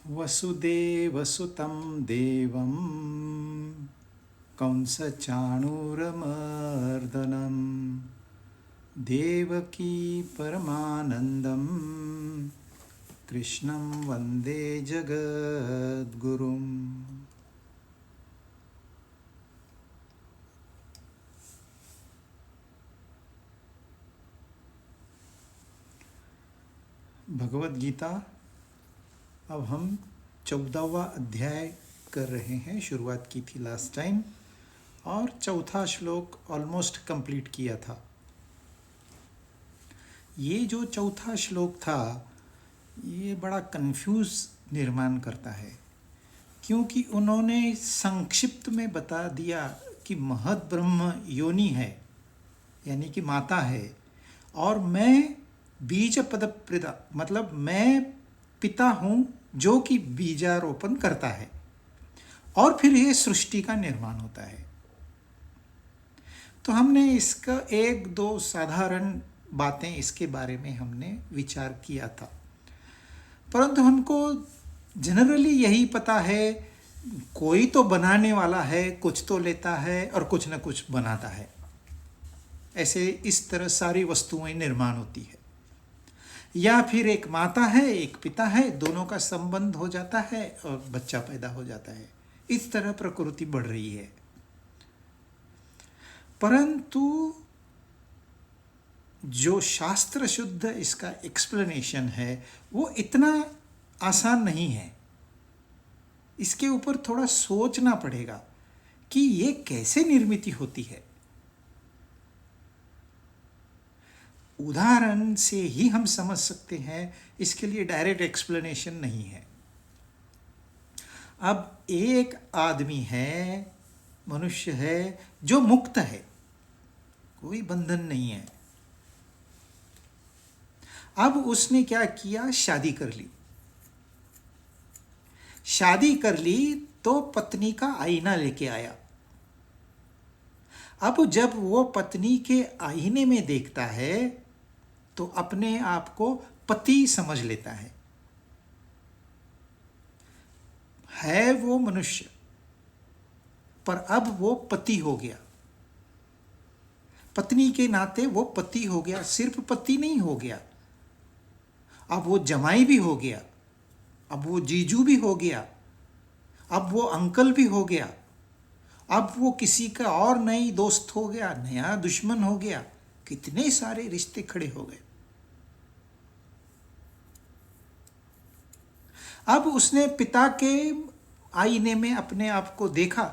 वसुदेवसुतं देवं कंसचाणूरमर्दनं देवकी परमानन्दं कृष्णं वन्दे जगद्गुरुम्। भगवद गीता अब हम 14वां अध्याय कर रहे हैं। शुरुआत की थी लास्ट टाइम और चौथा श्लोक ऑलमोस्ट कंप्लीट किया था। ये जो चौथा श्लोक था ये बड़ा कंफ्यूज निर्माण करता है, क्योंकि उन्होंने संक्षिप्त में बता दिया कि महद ब्रह्म योनि है, यानी कि माता है, और मैं बीज पद प्रदा, मतलब मैं पिता हूँ जो कि बीजारोपण करता है, और फिर ये सृष्टि का निर्माण होता है। तो हमने इसका एक दो साधारण बातें इसके बारे में हमने विचार किया था, परंतु हमको जनरली यही पता है कोई तो बनाने वाला है, कुछ तो लेता है और कुछ न कुछ बनाता है। ऐसे इस तरह सारी वस्तुएं निर्माण होती है, या फिर एक माता है एक पिता है, दोनों का संबंध हो जाता है और बच्चा पैदा हो जाता है। इस तरह प्रकृति बढ़ रही है। परंतु जो शास्त्र शुद्ध इसका एक्सप्लेनेशन है वो इतना आसान नहीं है। इसके ऊपर थोड़ा सोचना पड़ेगा कि ये कैसे निर्मित होती है। उदाहरण से ही हम समझ सकते हैं, इसके लिए डायरेक्ट एक्सप्लेनेशन नहीं है। अब एक आदमी है, मनुष्य है जो मुक्त है, कोई बंधन नहीं है। अब उसने क्या किया, शादी कर ली। शादी कर ली तो पत्नी का आईना लेके आया। अब जब वो पत्नी के आईने में देखता है तो अपने आप को पति समझ लेता है वो मनुष्य, पर अब वो पति हो गया। पत्नी के नाते वो पति हो गया। सिर्फ पति नहीं हो गया, अब वो जमाई भी हो गया, अब वो जीजू भी हो गया, अब वो अंकल भी हो गया, अब वो किसी का और नई दोस्त हो गया, नया दुश्मन हो गया। कितने सारे रिश्ते खड़े हो गए। अब उसने पिता के आईने में अपने आप को देखा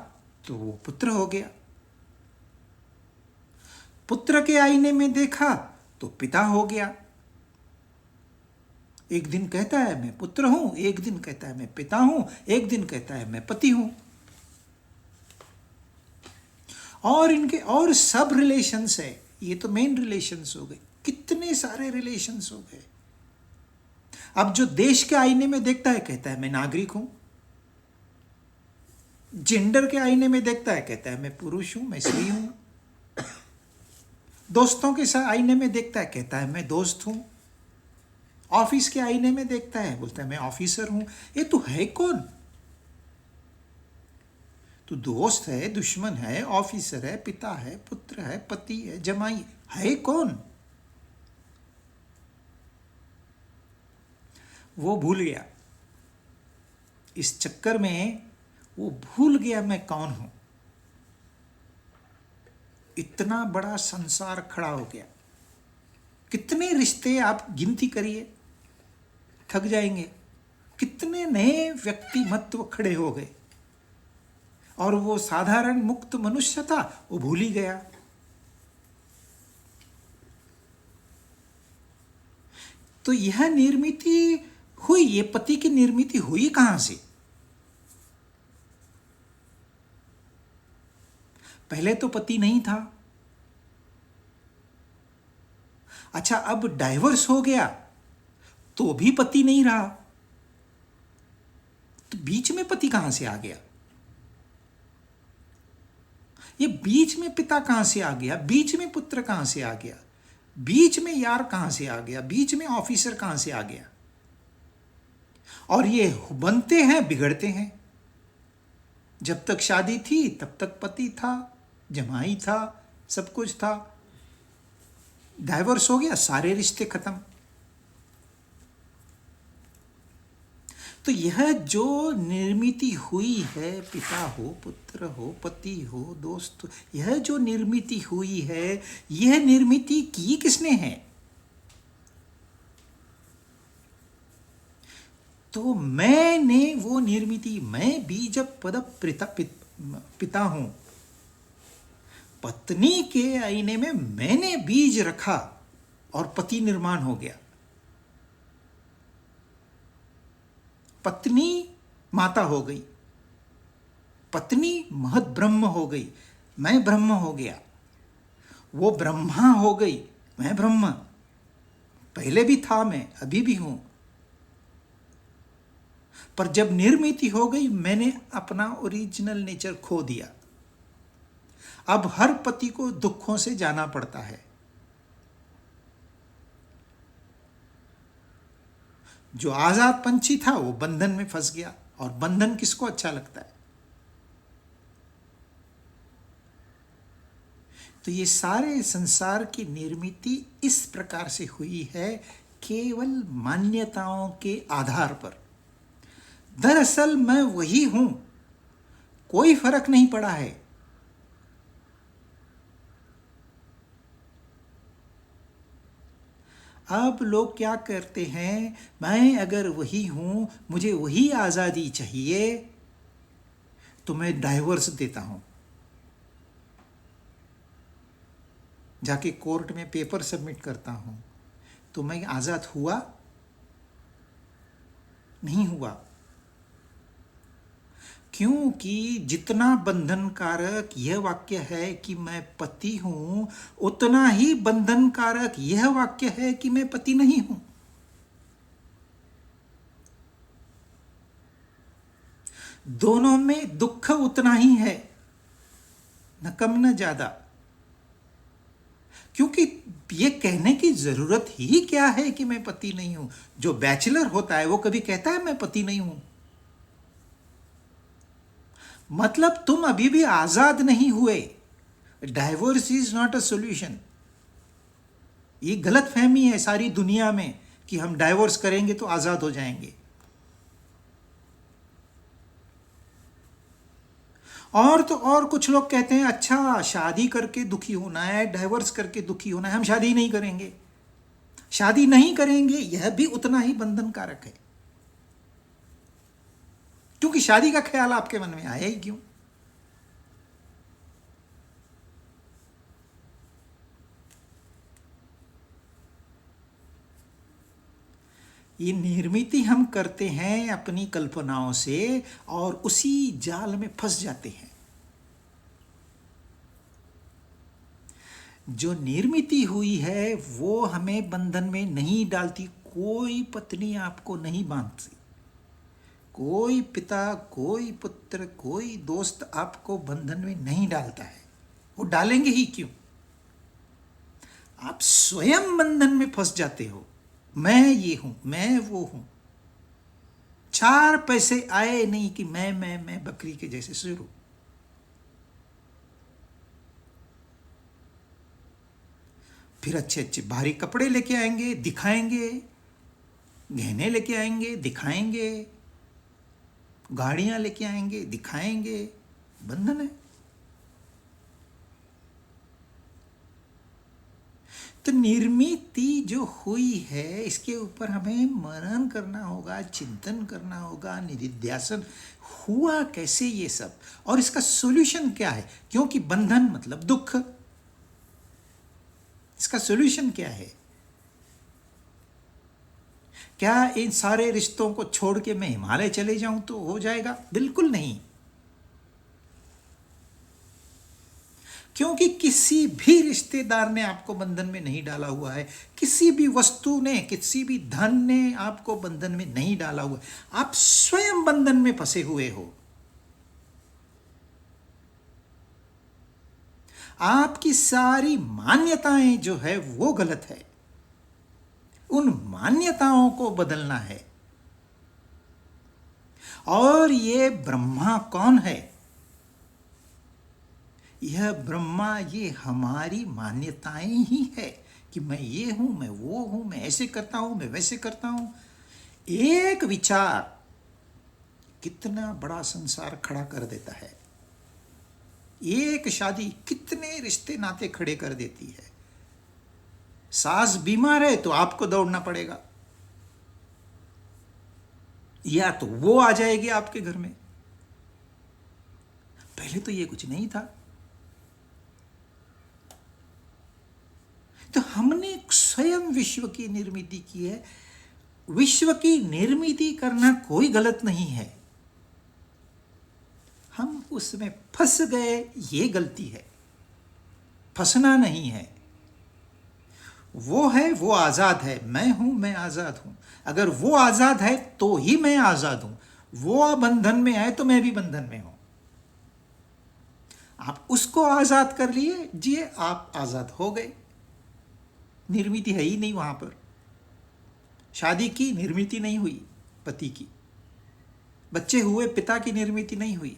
तो वो पुत्र हो गया। पुत्र के आईने में देखा तो पिता हो गया। एक दिन कहता है मैं पुत्र हूं, एक दिन कहता है मैं पिता हूं, एक दिन कहता है मैं पति हूं। और इनके और सब रिलेशंस है। ये तो मेन रिलेशंस हो गए, कितने सारे रिलेशंस हो गए। अब जो देश के आईने में देखता है कहता है मैं नागरिक हूं। जेंडर के आईने में देखता है कहता है मैं पुरुष हूं, मैं स्त्री हूं। दोस्तों के साथ आईने में देखता है कहता है मैं दोस्त हूं। ऑफिस के आईने में देखता है बोलता है मैं ऑफिसर हूं। ये तो है कौन? तो दोस्त है, दुश्मन है, ऑफिसर है, पिता है, पुत्र है, पति है, जमाई है कौन? वो भूल गया। इस चक्कर में वो भूल गया मैं कौन हूं। इतना बड़ा संसार खड़ा हो गया। कितने रिश्ते आप गिनती करिए, थक जाएंगे। कितने नए व्यक्तिमत्व खड़े हो गए, और वो साधारण मुक्त मनुष्य था वो भूल ही गया। तो यह निर्मित हुई, ये पति की निर्मित हुई कहां से? पहले तो पति नहीं था। अच्छा, अब डाइवर्स हो गया तो भी पति नहीं रहा, तो बीच में पति कहां से आ गया? ये बीच में पिता कहां से आ गया? बीच में पुत्र कहां से आ गया? बीच में यार कहां से आ गया? बीच में ऑफिसर कहां से आ गया? और ये बनते हैं, बिगड़ते हैं। जब तक शादी थी तब तक पति था, जमाई था, सब कुछ था। डाइवोर्स हो गया, सारे रिश्ते खत्म। तो यह जो निर्मित हुई है, पिता हो, पुत्र हो, पति हो, दोस्त हो, यह जो निर्मित हुई है, यह निर्मित की किसने है? तो मैंने वो निर्मित, मैं बीज पद पिता हूं। पत्नी के आईने में मैंने बीज रखा और पति निर्माण हो गया। पत्नी माता हो गई, पत्नी महत ब्रह्म हो गई, मैं ब्रह्म हो गया। वो ब्रह्मा हो गई, मैं ब्रह्म। पहले भी था मैं, अभी भी हूं। पर जब निर्मित हो गई, मैंने अपना ओरिजिनल नेचर खो दिया। अब हर पति को दुखों से जाना पड़ता है। जो आजाद पंछी था वो बंधन में फंस गया, और बंधन किसको अच्छा लगता है? तो ये सारे संसार की निर्मित इस प्रकार से हुई है, केवल मान्यताओं के आधार पर। दरअसल मैं वही हूं, कोई फर्क नहीं पड़ा है। अब लोग क्या करते हैं, मैं अगर वही हूं, मुझे वही आजादी चाहिए, तो मैं डाइवोर्स देता हूं। जाके कोर्ट में पेपर सबमिट करता हूं। तो मैं आजाद हुआ? नहीं हुआ। क्योंकि जितना बंधनकारक यह वाक्य है कि मैं पति हूं, उतना ही बंधनकारक यह वाक्य है कि मैं पति नहीं हूं। दोनों में दुख उतना ही है, न कम न ज्यादा। क्योंकि ये कहने की जरूरत ही क्या है कि मैं पति नहीं हूं? जो बैचलर होता है वो कभी कहता है मैं पति नहीं हूं? मतलब तुम अभी भी आजाद नहीं हुए। Divorce is not a solution. ये गलत फहमी है सारी दुनिया में कि हम डाइवोर्स करेंगे तो आजाद हो जाएंगे। और तो और कुछ लोग कहते हैं अच्छा शादी करके दुखी होना है, डाइवोर्स करके दुखी होना है, हम शादी नहीं करेंगे। शादी नहीं करेंगे यह भी उतना ही बंधनकारक है, क्योंकि शादी का ख्याल आपके मन में आया ही क्यों? ये निर्मित हम करते हैं अपनी कल्पनाओं से, और उसी जाल में फंस जाते हैं। जो निर्मित हुई है वो हमें बंधन में नहीं डालती। कोई पत्नी आपको नहीं बांधती, कोई पिता, कोई पुत्र, कोई दोस्त आपको बंधन में नहीं डालता है। वो डालेंगे ही क्यों? आप स्वयं बंधन में फंस जाते हो। मैं ये हूं, मैं वो हूं। 4 पैसे आए नहीं कि मैं बकरी के जैसे शुरू। फिर अच्छे अच्छे भारी कपड़े लेके आएंगे, दिखाएंगे, गहने लेके आएंगे, दिखाएंगे, गाड़ियां लेके आएंगे, दिखाएंगे। बंधन है। तो निर्मित जो हुई है इसके ऊपर हमें मनन करना होगा, चिंतन करना होगा, निधिध्यासन। हुआ कैसे ये सब, और इसका सॉल्यूशन क्या है? क्योंकि बंधन मतलब दुख। इसका सॉल्यूशन क्या है? क्या इन सारे रिश्तों को छोड़ के मैं हिमालय चले जाऊं तो हो जाएगा? बिल्कुल नहीं। क्योंकि किसी भी रिश्तेदार ने आपको बंधन में नहीं डाला हुआ है, किसी भी वस्तु ने, किसी भी धन ने आपको बंधन में नहीं डाला हुआ है। आप स्वयं बंधन में फंसे हुए हो। आपकी सारी मान्यताएं जो है वो गलत है। उन मान्यताओं को बदलना है। और ये ब्रह्मा कौन है? यह ब्रह्मा ये हमारी मान्यताएं ही है कि मैं ये हूं, मैं वो हूं, मैं ऐसे करता हूं, मैं वैसे करता हूं। एक विचार कितना बड़ा संसार खड़ा कर देता है। एक शादी कितने रिश्ते नाते खड़े कर देती है। सास बीमार है तो आपको दौड़ना पड़ेगा, या तो वो आ जाएगी आपके घर में। पहले तो ये कुछ नहीं था। तो हमने स्वयं विश्व की निर्मित की है। विश्व की निर्मित करना कोई गलत नहीं है, हम उसमें फंस गए, ये गलती है। फंसना नहीं है। वो है, वो आजाद है, मैं हूं, मैं आजाद हूं। अगर वो आजाद है तो ही मैं आजाद हूं। वो बंधन में है तो मैं भी बंधन में हूं। आप उसको आजाद कर लिए, जिए, आप आजाद हो गए। निर्मित है ही नहीं वहां पर। शादी की निर्मित नहीं हुई पति की, बच्चे हुए पिता की निर्मित नहीं हुई।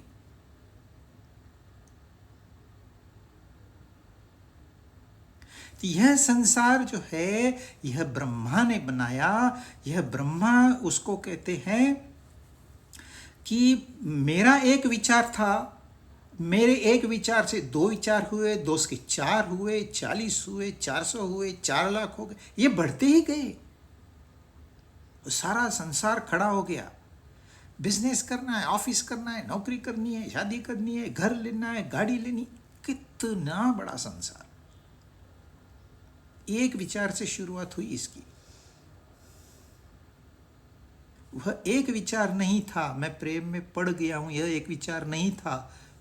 तो यह संसार जो है यह ब्रह्मा ने बनाया। यह ब्रह्मा, उसको कहते हैं कि मेरा एक विचार था, मेरे एक विचार से दो विचार हुए, दो के चार हुए, 40 हुए, 400 हुए, 4 लाख हो गए। ये बढ़ते ही गए। सारा संसार खड़ा हो गया। बिजनेस करना है, ऑफिस करना है, नौकरी करनी है, शादी करनी है, घर लेना है, गाड़ी लेनी। कितना बड़ा संसार। एक विचार से शुरुआत हुई इसकी। वह एक विचार नहीं था, मैं प्रेम में पड़ गया हूं, यह एक विचार नहीं था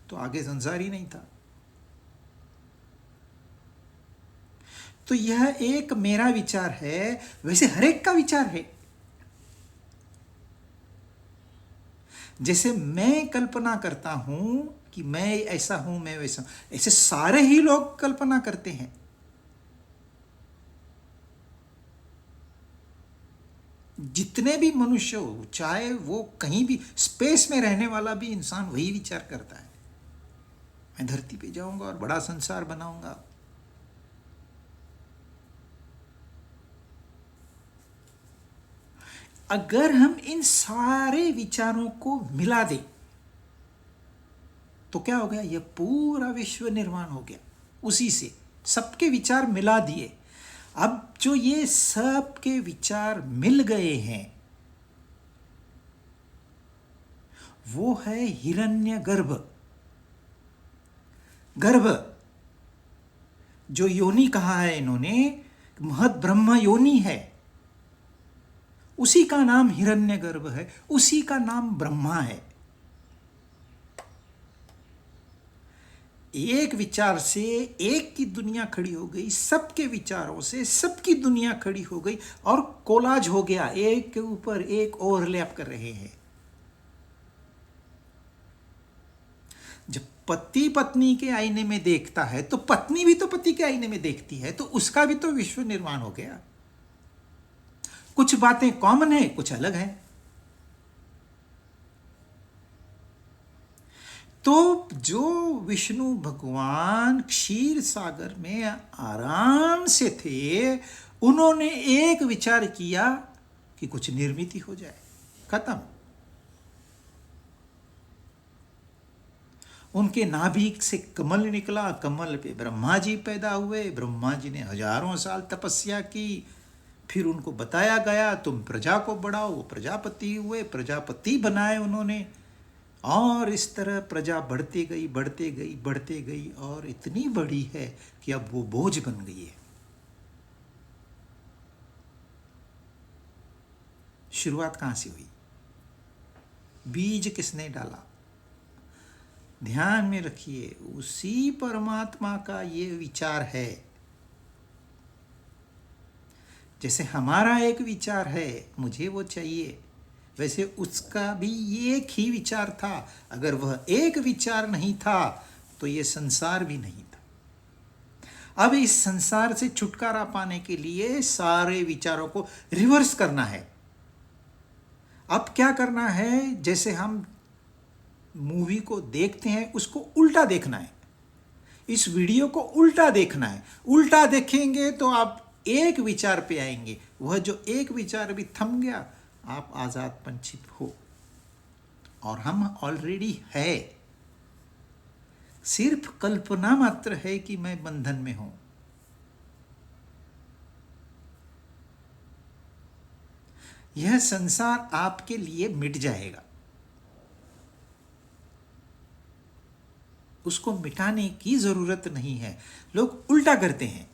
तो आगे संसार ही नहीं था। तो यह एक मेरा विचार है, वैसे हर एक का विचार है। जैसे मैं कल्पना करता हूं कि मैं ऐसा हूं, मैं वैसा हूं, ऐसे सारे ही लोग कल्पना करते हैं। जितने भी मनुष्य हो, चाहे वो कहीं भी स्पेस में रहने वाला भी इंसान वही विचार करता है, मैं धरती पे जाऊंगा और बड़ा संसार बनाऊंगा। अगर हम इन सारे विचारों को मिला दें तो क्या हो गया? यह पूरा विश्व निर्माण हो गया। उसी से सबके विचार मिला दिए। अब जो ये सबके विचार मिल गए हैं वो है हिरण्यगर्भ। गर्भ जो योनि कहा है इन्होंने, महद ब्रह्म योनि है, उसी का नाम हिरण्यगर्भ है, उसी का नाम ब्रह्मा है। एक विचार से एक की दुनिया खड़ी हो गई, सबके विचारों से सबकी दुनिया खड़ी हो गई और कोलाज हो गया, एक के ऊपर एक ओवरलैप कर रहे हैं। जब पति पत्नी के आईने में देखता है तो पत्नी भी तो पति के आईने में देखती है, तो उसका भी तो विश्व निर्माण हो गया। कुछ बातें कॉमन है, कुछ अलग है। तो जो विष्णु भगवान क्षीर सागर में आराम से थे, उन्होंने एक विचार किया कि कुछ निर्मित हो जाए, खत्म। उनके नाभि से कमल निकला, कमल पे ब्रह्मा जी पैदा हुए। ब्रह्मा जी ने हजारों साल तपस्या की, फिर उनको बताया गया तुम प्रजा को बढ़ाओ, वो प्रजापति हुए, प्रजापति बनाए उन्होंने। और इस तरह प्रजा बढ़ती गई, बढ़ते गई, बढ़ते गई, और इतनी बड़ी है कि अब वो बोझ बन गई है। शुरुआत कहां से हुई? बीज किसने डाला? ध्यान में रखिए, उसी परमात्मा का ये विचार है। जैसे हमारा एक विचार है, मुझे वो चाहिए, वैसे उसका भी एक ही विचार था। अगर वह एक विचार नहीं था तो ये संसार भी नहीं था। अब इस संसार से छुटकारा पाने के लिए सारे विचारों को रिवर्स करना है। अब क्या करना है, जैसे हम मूवी को देखते हैं उसको उल्टा देखना है, इस वीडियो को उल्टा देखना है। उल्टा देखेंगे तो आप एक विचार पे आएंगे, वह जो एक विचार भी थम गया, आप आजाद पंछी हो। और हम ऑलरेडी है, सिर्फ कल्पना मात्र है कि मैं बंधन में हूं। यह संसार आपके लिए मिट जाएगा, उसको मिटाने की जरूरत नहीं है। लोग उल्टा करते हैं,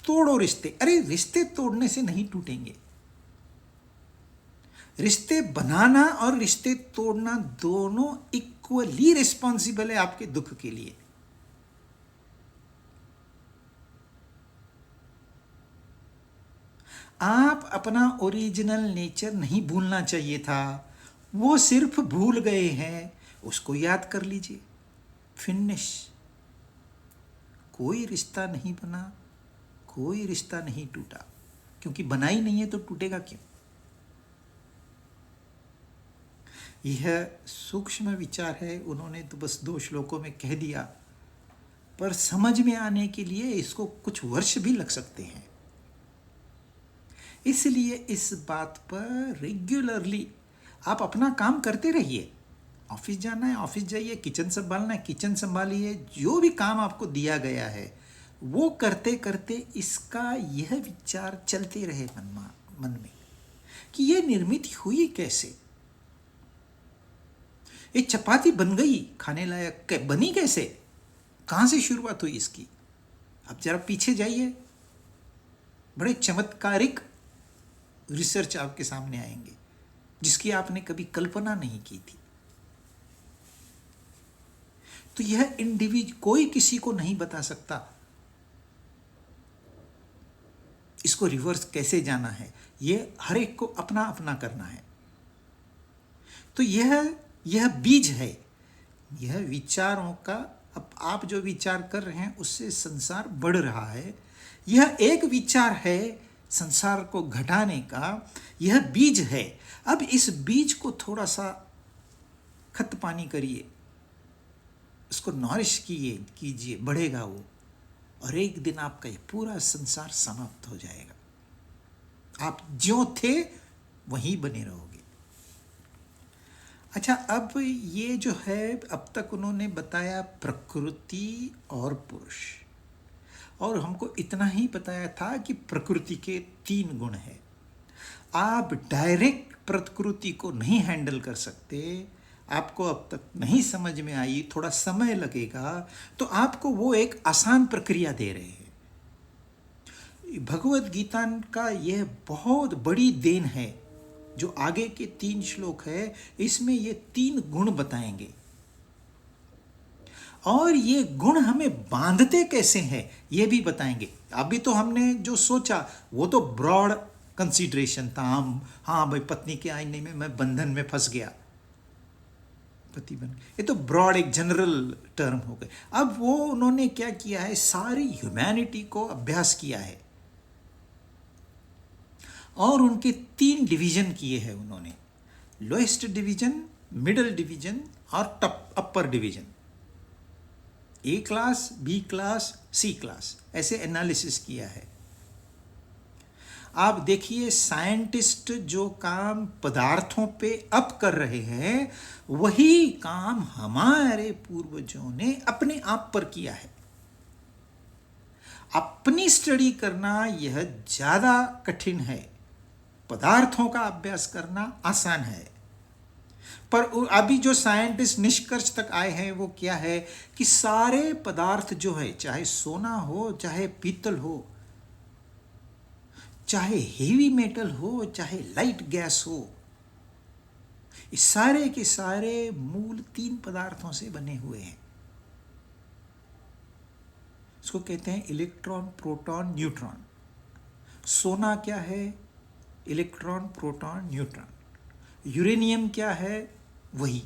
तोड़ो रिश्ते। अरे रिश्ते तोड़ने से नहीं टूटेंगे, रिश्ते बनाना और रिश्ते तोड़ना दोनों इक्वली रिस्पॉन्सिबल है आपके दुख के लिए। आप अपना ओरिजिनल नेचर नहीं भूलना चाहिए था, वो सिर्फ भूल गए हैं, उसको याद कर लीजिए। फिनिश। कोई रिश्ता नहीं बना, कोई रिश्ता नहीं टूटा, क्योंकि बना ही नहीं है तो टूटेगा क्यों। यह सूक्ष्म विचार है, उन्होंने तो बस 2 श्लोकों में कह दिया, पर समझ में आने के लिए इसको कुछ वर्ष भी लग सकते हैं। इसलिए इस बात पर रेगुलरली आप अपना काम करते रहिए। ऑफिस जाना है ऑफिस जाइए, किचन संभालना है किचन संभालिए, जो भी काम आपको दिया गया है वो करते करते इसका यह विचार चलते रहे मन में कि ये निर्मित हुई कैसे, ये चपाती बन गई खाने लायक बनी कैसे, कहां से शुरुआत हुई इसकी। अब जरा पीछे जाइए, बड़े चमत्कारिक रिसर्च आपके सामने आएंगे जिसकी आपने कभी कल्पना नहीं की थी। तो यह कोई किसी को नहीं बता सकता इसको रिवर्स कैसे जाना है, यह हर एक को अपना अपना करना है। तो यह बीज है, यह विचारों का। अब आप जो विचार कर रहे हैं उससे संसार बढ़ रहा है, यह एक विचार है संसार को घटाने का, यह बीज है। अब इस बीज को थोड़ा सा खत पानी करिए, उसको नॉरिश कीजिए, बढ़ेगा वो, और एक दिन आपका ये पूरा संसार समाप्त हो जाएगा। आप ज्यों थे वहीं बने रहोगे। अच्छा, अब ये जो है, अब तक उन्होंने बताया प्रकृति और पुरुष, और हमको इतना ही बताया था कि प्रकृति के 3 गुण हैं। आप डायरेक्ट प्रकृति को नहीं हैंडल कर सकते, आपको अब तक नहीं समझ में आई, थोड़ा समय लगेगा, तो आपको वो एक आसान प्रक्रिया दे रहे हैं। भगवत गीता का यह बहुत बड़ी देन है, जो आगे के 3 श्लोक है, इसमें ये 3 गुण बताएंगे, और ये गुण हमें बांधते कैसे हैं ये भी बताएंगे। अभी तो हमने जो सोचा वो तो ब्रॉड कंसीडरेशन था, हम हाँ भाई पत्नी के आईने में मैं बंधन में फंस गया, पति बन गया, ये तो ब्रॉड एक जनरल टर्म हो गए। अब वो उन्होंने क्या किया है, सारी ह्यूमैनिटी को अभ्यास किया है, और उनके 3 डिवीजन किए हैं उन्होंने, लोएस्ट डिवीजन, मिडिल डिवीजन और अपर डिवीजन, ए क्लास, बी क्लास, सी क्लास, ऐसे एनालिसिस किया है। आप देखिए, साइंटिस्ट जो काम पदार्थों पे अब कर रहे हैं, वही काम हमारे पूर्वजों ने अपने आप पर किया है। अपनी स्टडी करना यह ज्यादा कठिन है, पदार्थों का अभ्यास करना आसान है। पर अभी जो साइंटिस्ट निष्कर्ष तक आए हैं वो क्या है कि सारे पदार्थ जो है, चाहे सोना हो, चाहे पीतल हो, चाहे हेवी मेटल हो, चाहे लाइट गैस हो, इस सारे के सारे मूल 3 पदार्थों से बने हुए हैं। इसको कहते हैं इलेक्ट्रॉन, प्रोटॉन, न्यूट्रॉन। सोना क्या है? Electron, proton, neutron. यूरेनियम क्या है? वही,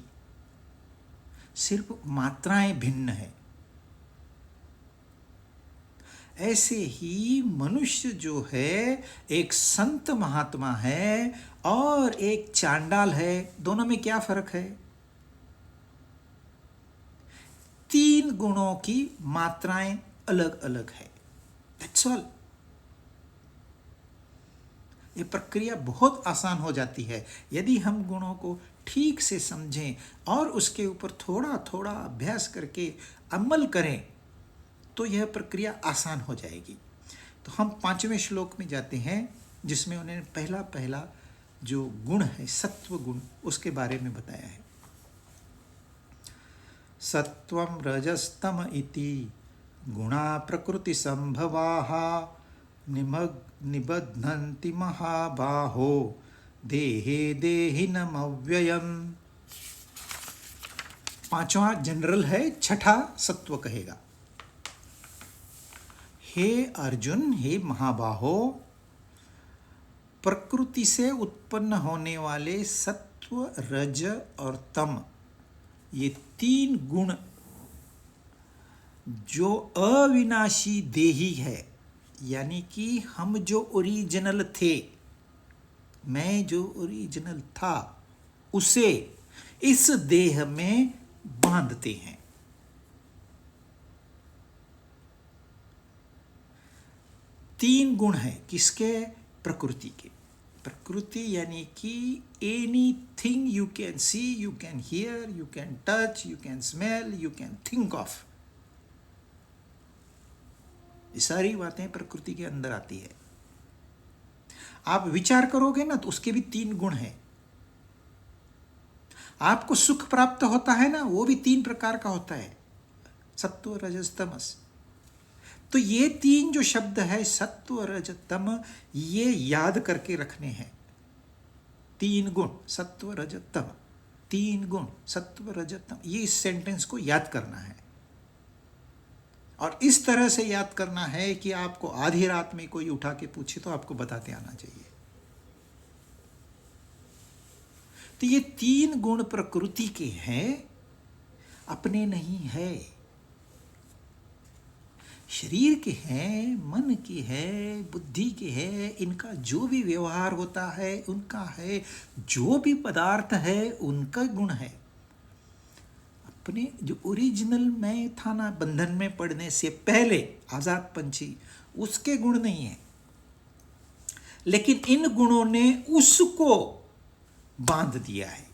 सिर्फ मात्राएं भिन्न है। ऐसे ही मनुष्य जो है एक संत महात्मा है, और एक चांडाल है, दोनों में क्या फर्क है? 3 गुणों की मात्राएं अलग अलग है। That's all. ये प्रक्रिया बहुत आसान हो जाती है यदि हम गुणों को ठीक से समझें और उसके ऊपर थोड़ा थोड़ा अभ्यास करके अमल करें तो यह प्रक्रिया आसान हो जाएगी। तो हम 5वें श्लोक में जाते हैं जिसमें उन्होंने पहला पहला जो गुण है सत्व गुण उसके बारे में बताया है। सत्वं रजस्तम इति गुणा प्रकृति संभवाः निबध्नन्ति महाबाहो देहे देहिनमव्ययम्। 5वां जनरल है, छठा सत्व कहेगा। हे अर्जुन, हे महाबाहो, प्रकृति से उत्पन्न होने वाले सत्व, रज और तम, ये 3 गुण जो अविनाशी देही है, यानी कि हम जो ओरिजिनल थे, मैं जो ओरिजिनल था, उसे इस देह में बांधते हैं। तीन गुण हैं किसके? प्रकृति के। प्रकृति यानी कि anything you can see, you can hear, you can touch, you can smell, you can think of, ये सारी बातें प्रकृति के अंदर आती है। आप विचार करोगे ना तो उसके भी 3 गुण हैं। आपको सुख प्राप्त होता है ना, वो भी 3 प्रकार का होता है, सत्व रजस तमस। तो ये 3 जो शब्द है सत्व रज तम, ये याद करके रखने हैं। 3 गुण सत्व रज तम, 3 गुण सत्व रज तम, ये इस सेंटेंस को याद करना है। और इस तरह से याद करना है कि आपको आधी रात में कोई उठा के पूछे तो आपको बताते आना चाहिए। तो ये 3 गुण प्रकृति के हैं, अपने नहीं है। शरीर के हैं, मन के हैं, बुद्धि के हैं, इनका जो भी व्यवहार होता है उनका है, जो भी पदार्थ है उनका गुण है। अपने जो ओरिजिनल मैं था ना, बंधन में पड़ने से पहले आजाद पंछी, उसके गुण नहीं है, लेकिन इन गुणों ने उसको बांध दिया है।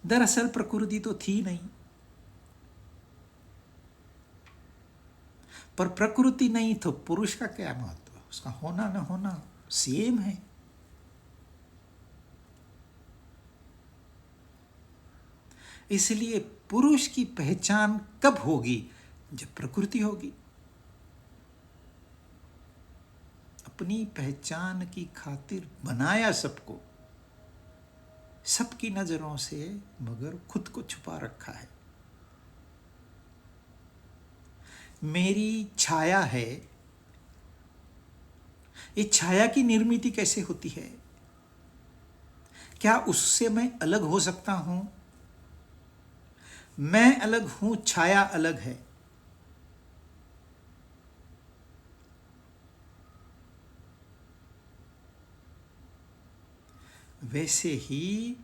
दरअसल प्रकृति तो थी नहीं, पर प्रकृति नहीं तो पुरुष का क्या महत्व? उसका होना न होना सेम है। इसलिए पुरुष की पहचान कब होगी? जब प्रकृति होगी। अपनी पहचान की खातिर बनाया सबको, सबकी नजरों से, मगर खुद को छुपा रखा है। मेरी छाया है, ये छाया की निर्मिति कैसे होती है? क्या उससे मैं अलग हो सकता हूं? मैं अलग हूं, छाया अलग है। वैसे ही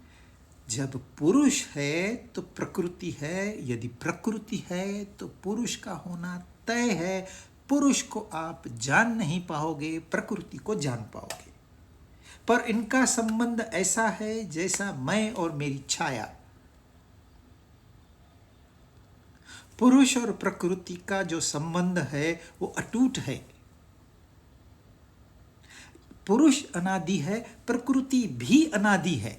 जब पुरुष है तो प्रकृति है, यदि प्रकृति है तो पुरुष का होना तय है। पुरुष को आप जान नहीं पाओगे, प्रकृति को जान पाओगे। पर इनका संबंध ऐसा है जैसा मैं और मेरी छाया। पुरुष और प्रकृति का जो संबंध है वो अटूट है। पुरुष अनादि है, प्रकृति भी अनादि है।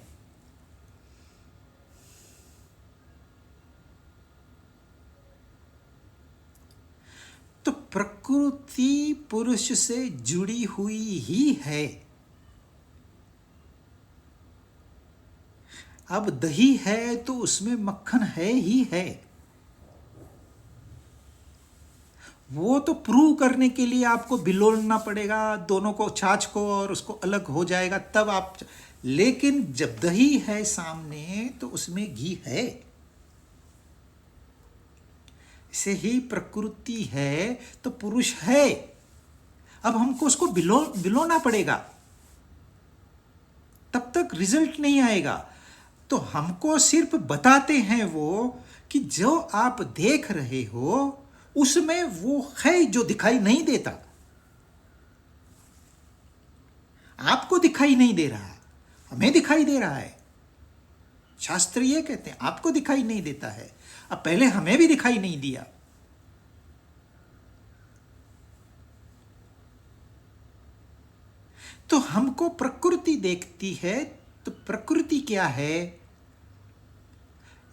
तो प्रकृति पुरुष से जुड़ी हुई ही है। अब दही है तो उसमें मक्खन है ही है। वो तो प्रूव करने के लिए आपको भिगोना पड़ेगा दोनों को, छाछ को, और उसको अलग हो जाएगा तब आप। लेकिन जब दही है सामने तो उसमें घी है। ऐसे ही प्रकृति है तो पुरुष है। अब हमको उसको बिलोना पड़ेगा, तब तक रिजल्ट नहीं आएगा। तो हमको सिर्फ बताते हैं वो कि जो आप देख रहे हो उसमें वो है जो दिखाई नहीं देता। आपको दिखाई नहीं दे रहा, हमें दिखाई दे रहा है। शास्त्र ये कहते हैं आपको दिखाई नहीं देता है, अब पहले हमें भी दिखाई नहीं दिया। तो हमको प्रकृति देखती है, तो प्रकृति क्या है?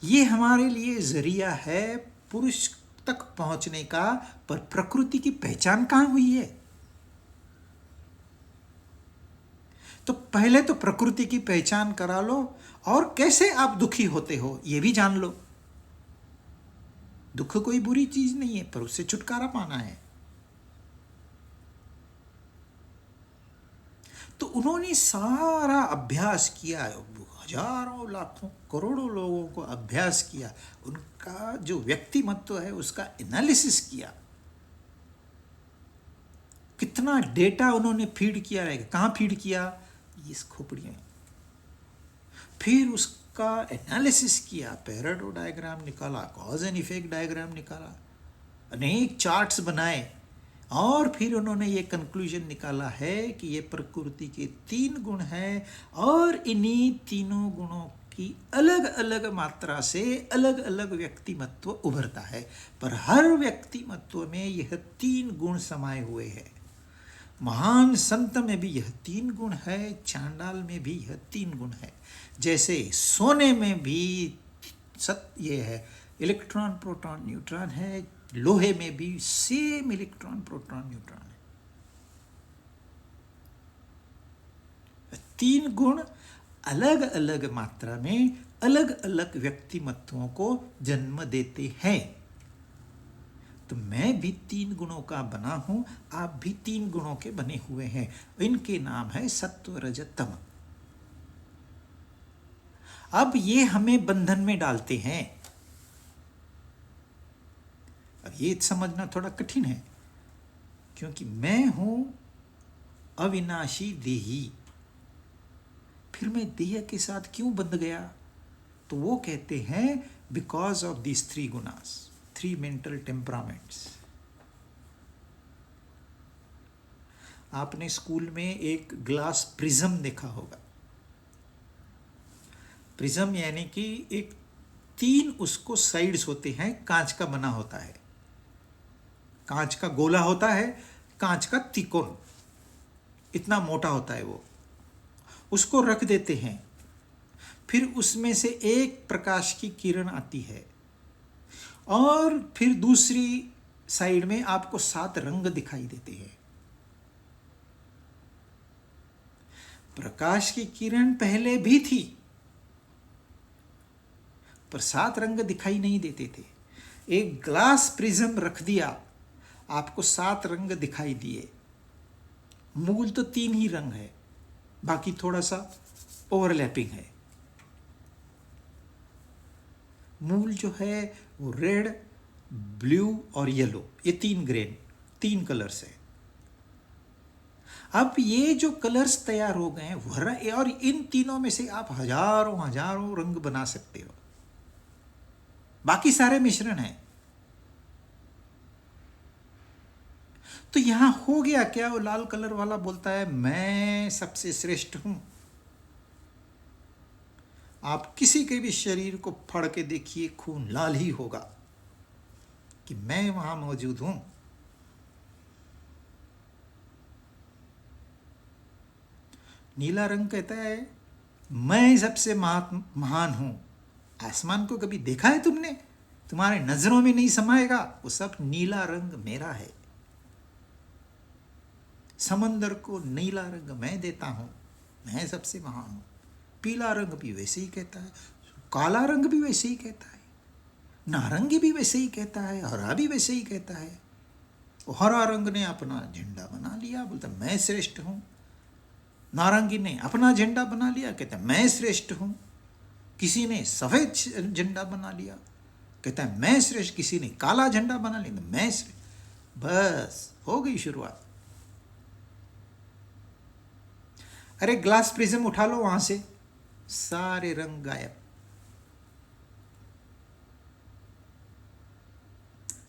ये हमारे लिए जरिया है पुरुष तक पहुंचने का। पर प्रकृति की पहचान कहां हुई है? तो पहले तो प्रकृति की पहचान करा लो, और कैसे आप दुखी होते हो ये भी जान लो। दुख कोई बुरी चीज नहीं है, पर उससे छुटकारा पाना है। तो उन्होंने सारा अभ्यास किया, हजारों लाखों करोड़ों लोगों को अभ्यास किया, उनका जो व्यक्तिमत्व है उसका एनालिसिस किया। कितना डेटा उन्होंने फीड किया रहेगा, कहाँ फीड किया? इस खोपड़ी में। फिर उसका एनालिसिस किया, पैराडो डायग्राम निकाला, कॉज एंड इफेक्ट डायग्राम निकाला, अनेक चार्ट्स बनाए, और फिर उन्होंने ये कंक्लूजन निकाला है कि ये प्रकृति के 3 गुण हैं, और इन्हीं तीनों गुणों की अलग अलग मात्रा से अलग अलग व्यक्तिमत्व उभरता है। पर हर व्यक्तिमत्व में यह 3 गुण समाये हुए हैं। महान संत में भी यह 3 गुण है, चांडाल में भी यह 3 गुण है। जैसे सोने में भी ये है, इलेक्ट्रॉन प्रोटॉन न्यूट्रॉन है, लोहे में भी सेम इलेक्ट्रॉन प्रोटॉन न्यूट्रॉन है। 3 गुण अलग अलग मात्रा में अलग अलग व्यक्तिमत्वों को जन्म देते हैं। तो मैं भी 3 गुणों का बना हूं, आप भी 3 गुणों के बने हुए हैं। इनके नाम है सत्व रज तम। अब ये हमें बंधन में डालते हैं। अब ये समझना थोड़ा कठिन है, क्योंकि मैं हूं अविनाशी देही, फिर मैं देह के साथ क्यों बंध गया? तो वो कहते हैं because of these 3 gunas, 3 mental temperaments. आपने स्कूल में एक ग्लास प्रिज्म देखा होगा। प्रिज्म यानी कि एक 3 उसको साइड्स होते हैं, कांच का बना होता है, कांच का गोला होता है, कांच का त्रिकोण, इतना मोटा होता है वो। उसको रख देते हैं, फिर उसमें से एक प्रकाश की किरण आती है, और फिर दूसरी साइड में आपको 7 रंग दिखाई देते हैं। प्रकाश की किरण पहले भी थी, पर 7 रंग दिखाई नहीं देते थे। एक ग्लास प्रिज्म रख दिया, आपको 7 रंग दिखाई दिए। मूल तो 3 ही रंग है, बाकी थोड़ा सा ओवरलैपिंग है। मूल जो है वो रेड, ब्लू और येलो, ये 3 ग्रेन, 3 कलर्स है। अब ये जो कलर्स तैयार हो गए हैं, और इन तीनों में से आप हजारों हजारों रंग बना सकते हो, बाकी सारे मिश्रण हैं। तो यहां हो गया क्या? वो लाल कलर वाला बोलता है मैं सबसे श्रेष्ठ हूं। आप किसी के भी शरीर को फाड़ के देखिए, खून लाल ही होगा कि मैं वहां मौजूद हूं। नीला रंग कहता है मैं सबसे महान हूं। आसमान को कभी देखा है तुमने? तुम्हारे नजरों में नहीं समाएगा, वो सब नीला रंग मेरा है। समंदर को नीला रंग मैं देता हूं, मैं सबसे महान हूं। पीला रंग भी वैसे ही कहता है, काला रंग भी वैसे ही कहता है, नारंगी भी वैसे ही कहता है, हरा भी वैसे ही कहता है। वो हरा रंग ने अपना झंडा बना लिया, बोलता मैं श्रेष्ठ हूं। नारंगी ने अपना झंडा बना लिया, कहता है मैं श्रेष्ठ हूं। किसी ने सफेद झंडा बना लिया, कहता है मैं श्रेष्ठ। किसी ने काला झंडा बना लिया, मैं श्रेष्ठ। बस हो गई शुरुआत। अरे ग्लास प्रिज्म उठा लो वहां से, सारे रंग गायब।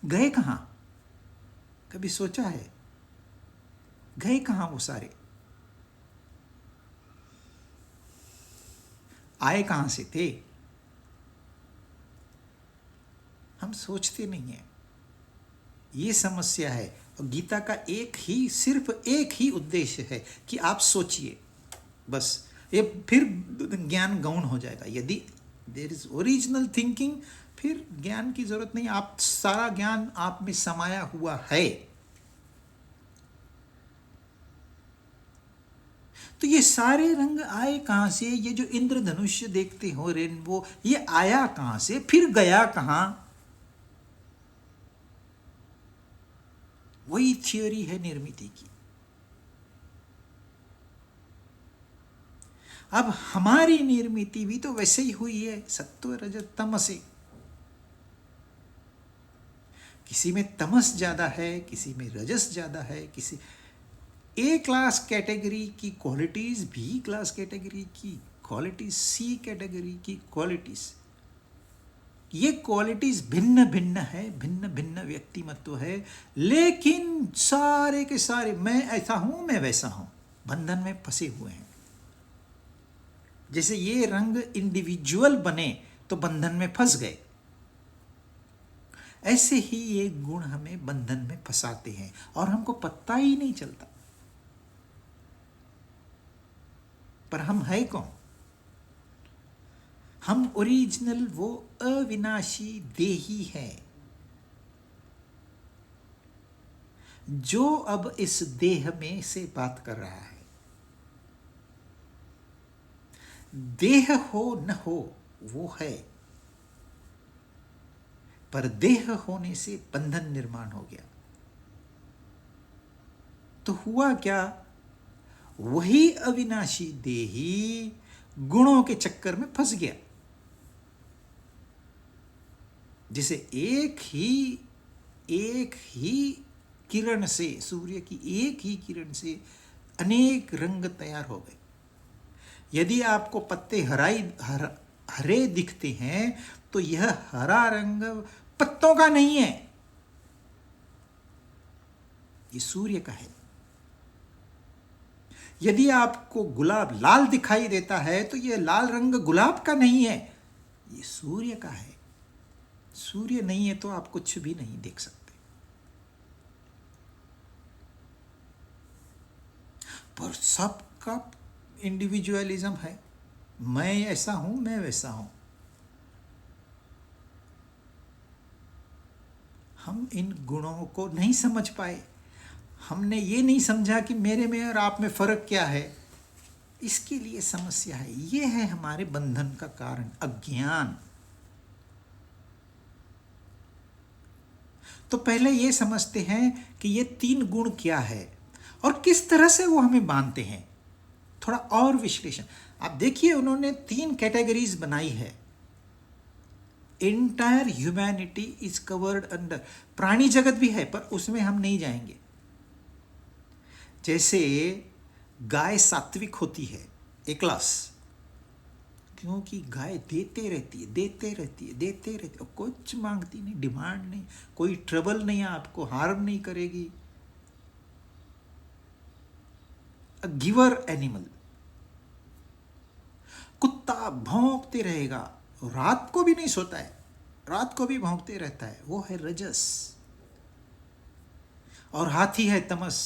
गए कहां? कभी सोचा है गए कहां वो सारे? आए कहां से थे? हम सोचते नहीं हैं। ये समस्या है। और गीता का सिर्फ एक ही उद्देश्य है कि आप सोचिए, बस। ये फिर ज्ञान गौण हो जाएगा। यदि देर इज ओरिजिनल थिंकिंग, फिर ज्ञान की जरूरत नहीं। आप सारा ज्ञान आप में समाया हुआ है। तो ये सारे रंग आए कहां से? ये जो इंद्रधनुष्य देखते हो, रेनबो, ये आया कहां से, फिर गया कहां? वही थियोरी है निर्मिति की। अब हमारी निर्मिति भी तो वैसे ही हुई है, सत्व रजत तमस से। किसी में तमस ज्यादा है, किसी में रजस ज्यादा है, किसी ए क्लास कैटेगरी की क्वालिटीज, बी क्लास कैटेगरी की क्वालिटीज, सी कैटेगरी की क्वालिटीज। ये क्वालिटीज भिन्न भिन्न है, भिन्न भिन्न व्यक्तिमत्व है, लेकिन सारे के सारे मैं ऐसा हूं, मैं वैसा हूं, बंधन में फंसे हुए हैं। जैसे ये रंग इंडिविजुअल बने तो बंधन में फंस गए, ऐसे ही ये गुण हमें बंधन में फंसाते हैं और हमको पता ही नहीं चलता। पर हम है कौन? हम ओरिजिनल वो अविनाशी देही है जो अब इस देह में से बात कर रहा है। देह हो न हो वो है, पर देह होने से बंधन निर्माण हो गया। तो हुआ क्या? वही अविनाशी देही गुणों के चक्कर में फंस गया। जिसे एक ही किरण से, सूर्य की एक ही किरण से अनेक रंग तैयार हो गए। यदि आपको पत्ते हरे दिखते हैं तो यह हरा रंग पत्तों का नहीं है, ये सूर्य का है। यदि आपको गुलाब लाल दिखाई देता है तो यह लाल रंग गुलाब का नहीं है, ये सूर्य का है। सूर्य नहीं है तो आप कुछ भी नहीं देख सकते। पर सबका इंडिविजुअलिज्म है, मैं ऐसा हूं, मैं वैसा हूं। हम इन गुणों को नहीं समझ पाए। हमने ये नहीं समझा कि मेरे में और आप में फर्क क्या है। इसके लिए समस्या है। ये है हमारे बंधन का कारण, अज्ञान। तो पहले ये समझते हैं कि ये 3 गुण क्या है और किस तरह से वो हमें बांधते हैं। थोड़ा और विश्लेषण आप देखिए, उन्होंने 3 कैटेगरीज बनाई है। Entire humanity is covered under, प्राणी जगत भी है पर उसमें हम नहीं जाएंगे। जैसे गाय सात्विक होती है, ए क्लास, क्योंकि गाय देते रहती है, कुछ मांगती नहीं, डिमांड नहीं, कोई ट्रबल नहीं है, आपको हार्म नहीं करेगी। A giver animal. कुत्ता भौंकते रहेगा, रात को भी नहीं सोता है, रात को भी भौंकते रहता है, वो है रजस। और हाथी है तमस,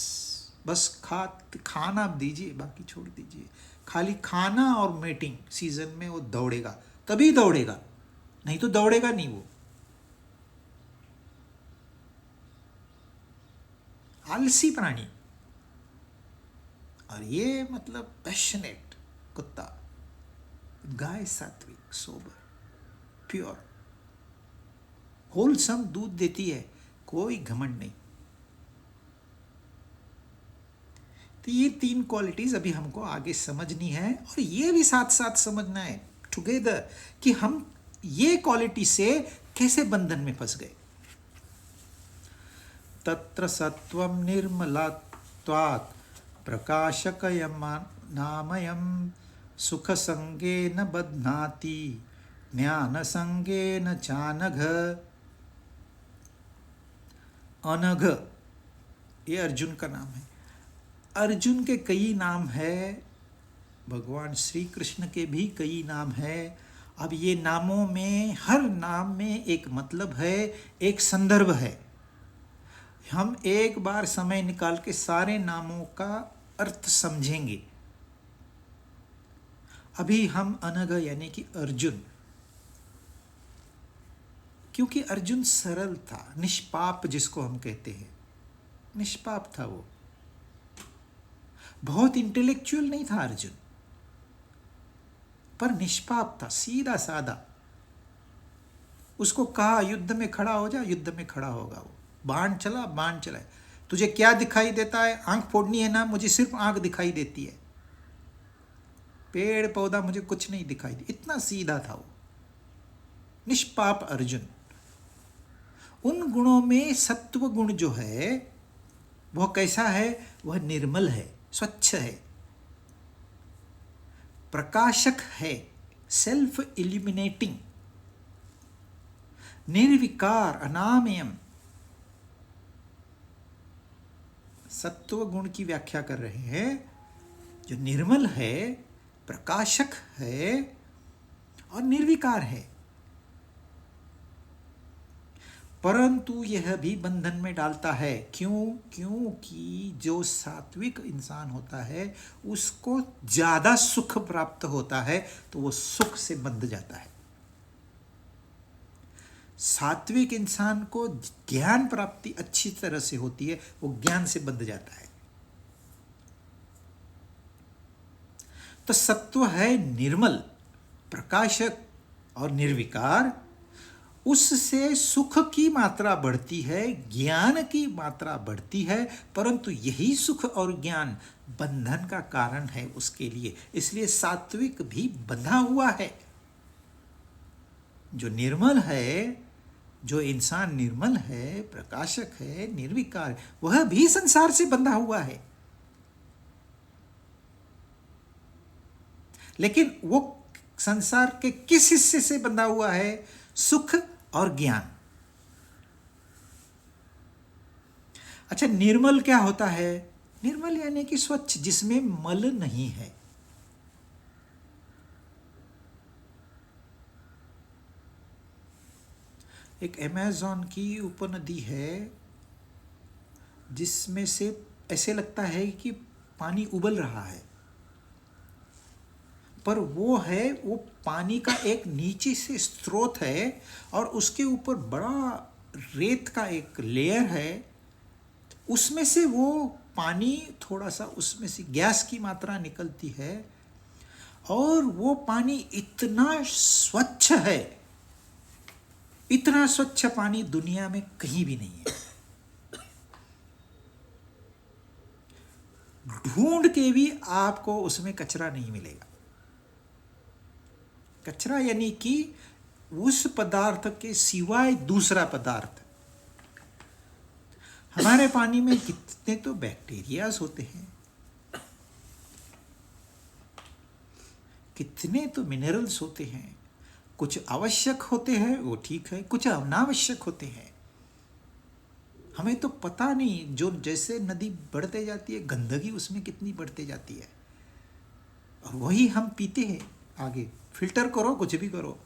बस खाना दीजिए, बाकी छोड़ दीजिए। खाली खाना और मेटिंग सीजन में वो दौड़ेगा, तभी दौड़ेगा, नहीं तो दौड़ेगा नहीं वो। आलसी प्राणी। और ये मतलब पैशनेट कुत्ता। गाय सात्विक, सोबर, प्योर, होलसम दूध देती है, कोई घमंड नहीं। तो ये 3 क्वालिटीज अभी हमको आगे समझनी है और ये भी साथ साथ समझना है टुगेदर कि हम ये क्वालिटी से कैसे बंधन में फंस गए। तत्र सत्वं निर्मलत्वात् नामयं सुख संगे न बध्नाति ज्ञान संगे न चानघ। अनघ ये अर्जुन का नाम है। अर्जुन के कई नाम है, भगवान श्री कृष्ण के भी कई नाम है। अब ये नामों में हर नाम में एक मतलब है, एक संदर्भ है। हम एक बार समय निकाल के सारे नामों का अर्थ समझेंगे। अभी हम अनघ यानी कि अर्जुन, क्योंकि अर्जुन सरल था, निष्पाप जिसको हम कहते हैं, निष्पाप था वो। बहुत इंटेलेक्चुअल नहीं था अर्जुन, पर निष्पाप था, सीधा साधा। उसको कहा युद्ध में खड़ा हो जा, युद्ध में खड़ा होगा वो। बाण चला, बाण चला। तुझे क्या दिखाई देता है? आंख फोड़नी है ना? मुझे सिर्फ आंख दिखाई देती है, पेड़ पौधा मुझे कुछ नहीं दिखाई दे। इतना सीधा था वो, निष्पाप अर्जुन। उन गुणों में सत्व गुण जो है वह कैसा है? वह निर्मल है, स्वच्छ है, प्रकाशक है, सेल्फ इल्यूमिनेटिंग, निर्विकार, अनामयम। सत्व गुण की व्याख्या कर रहे हैं, जो निर्मल है, प्रकाशक है और निर्विकार है। परंतु यह भी बंधन में डालता है। क्यों? क्योंकि जो सात्विक इंसान होता है उसको ज्यादा सुख प्राप्त होता है, तो वो सुख से बंध जाता है। सात्विक इंसान को ज्ञान प्राप्ति अच्छी तरह से होती है, वो ज्ञान से बंध जाता है। तो सत्व है निर्मल, प्रकाशक और निर्विकार। उससे सुख की मात्रा बढ़ती है, ज्ञान की मात्रा बढ़ती है, परंतु यही सुख और ज्ञान बंधन का कारण है उसके लिए। इसलिए सात्विक भी बंधा हुआ है। जो निर्मल है, जो इंसान निर्मल है, प्रकाशक है, निर्विकार, वह भी संसार से बंधा हुआ है। लेकिन वो संसार के किस हिस्से से बंधा हुआ है? सुख और ज्ञान। अच्छा, निर्मल क्या होता है? निर्मल यानी कि स्वच्छ, जिसमें मल नहीं है। एक अमेज़न की उपनदी है जिसमें से ऐसे लगता है कि पानी उबल रहा है, पर वो पानी का एक नीचे से स्रोत है और उसके ऊपर बड़ा रेत का एक लेयर है। उसमें से वो पानी थोड़ा सा, उसमें से गैस की मात्रा निकलती है और वो पानी इतना स्वच्छ है, इतना स्वच्छ पानी दुनिया में कहीं भी नहीं है। ढूंढ के भी आपको उसमें कचरा नहीं मिलेगा। कचरा यानी कि उस पदार्थ के सिवाय दूसरा पदार्थ। हमारे पानी में कितने तो बैक्टीरियाज होते हैं, कितने तो मिनरल्स होते हैं। कुछ आवश्यक होते हैं, वो ठीक है, कुछ अनावश्यक होते हैं। हमें तो पता नहीं, जो जैसे नदी बढ़ते जाती है, गंदगी उसमें कितनी बढ़ते जाती है, और वही हम पीते हैं। आगे फिल्टर करो, कुछ भी करो,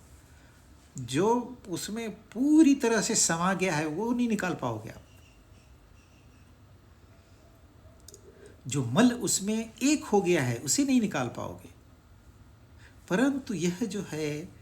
जो उसमें पूरी तरह से समा गया है वो नहीं निकाल पाओगे आप। जो मल उसमें एक हो गया है उसे नहीं निकाल पाओगे। परंतु यह जो है,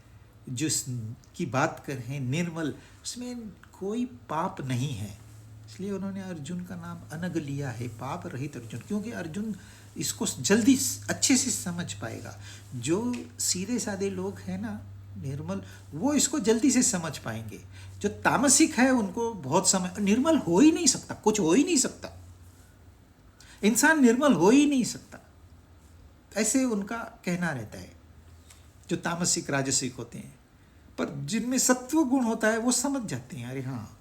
की बात कर रहे हैं निर्मल, उसमें कोई पाप नहीं है। इसलिए उन्होंने अर्जुन का नाम अनग लिया है, पाप रहित अर्जुन। क्योंकि अर्जुन इसको जल्दी अच्छे से समझ पाएगा। जो सीधे साधे लोग हैं ना, निर्मल, वो इसको जल्दी से समझ पाएंगे। जो तामसिक है उनको बहुत समय, निर्मल हो ही नहीं सकता, कुछ हो ही नहीं सकता, इंसान निर्मल हो ही नहीं सकता, ऐसे उनका कहना रहता है। जो तामसिक राजसिक होते हैं, पर जिनमें सत्व गुण होता है वो समझ जाते हैं, अरे हाँ,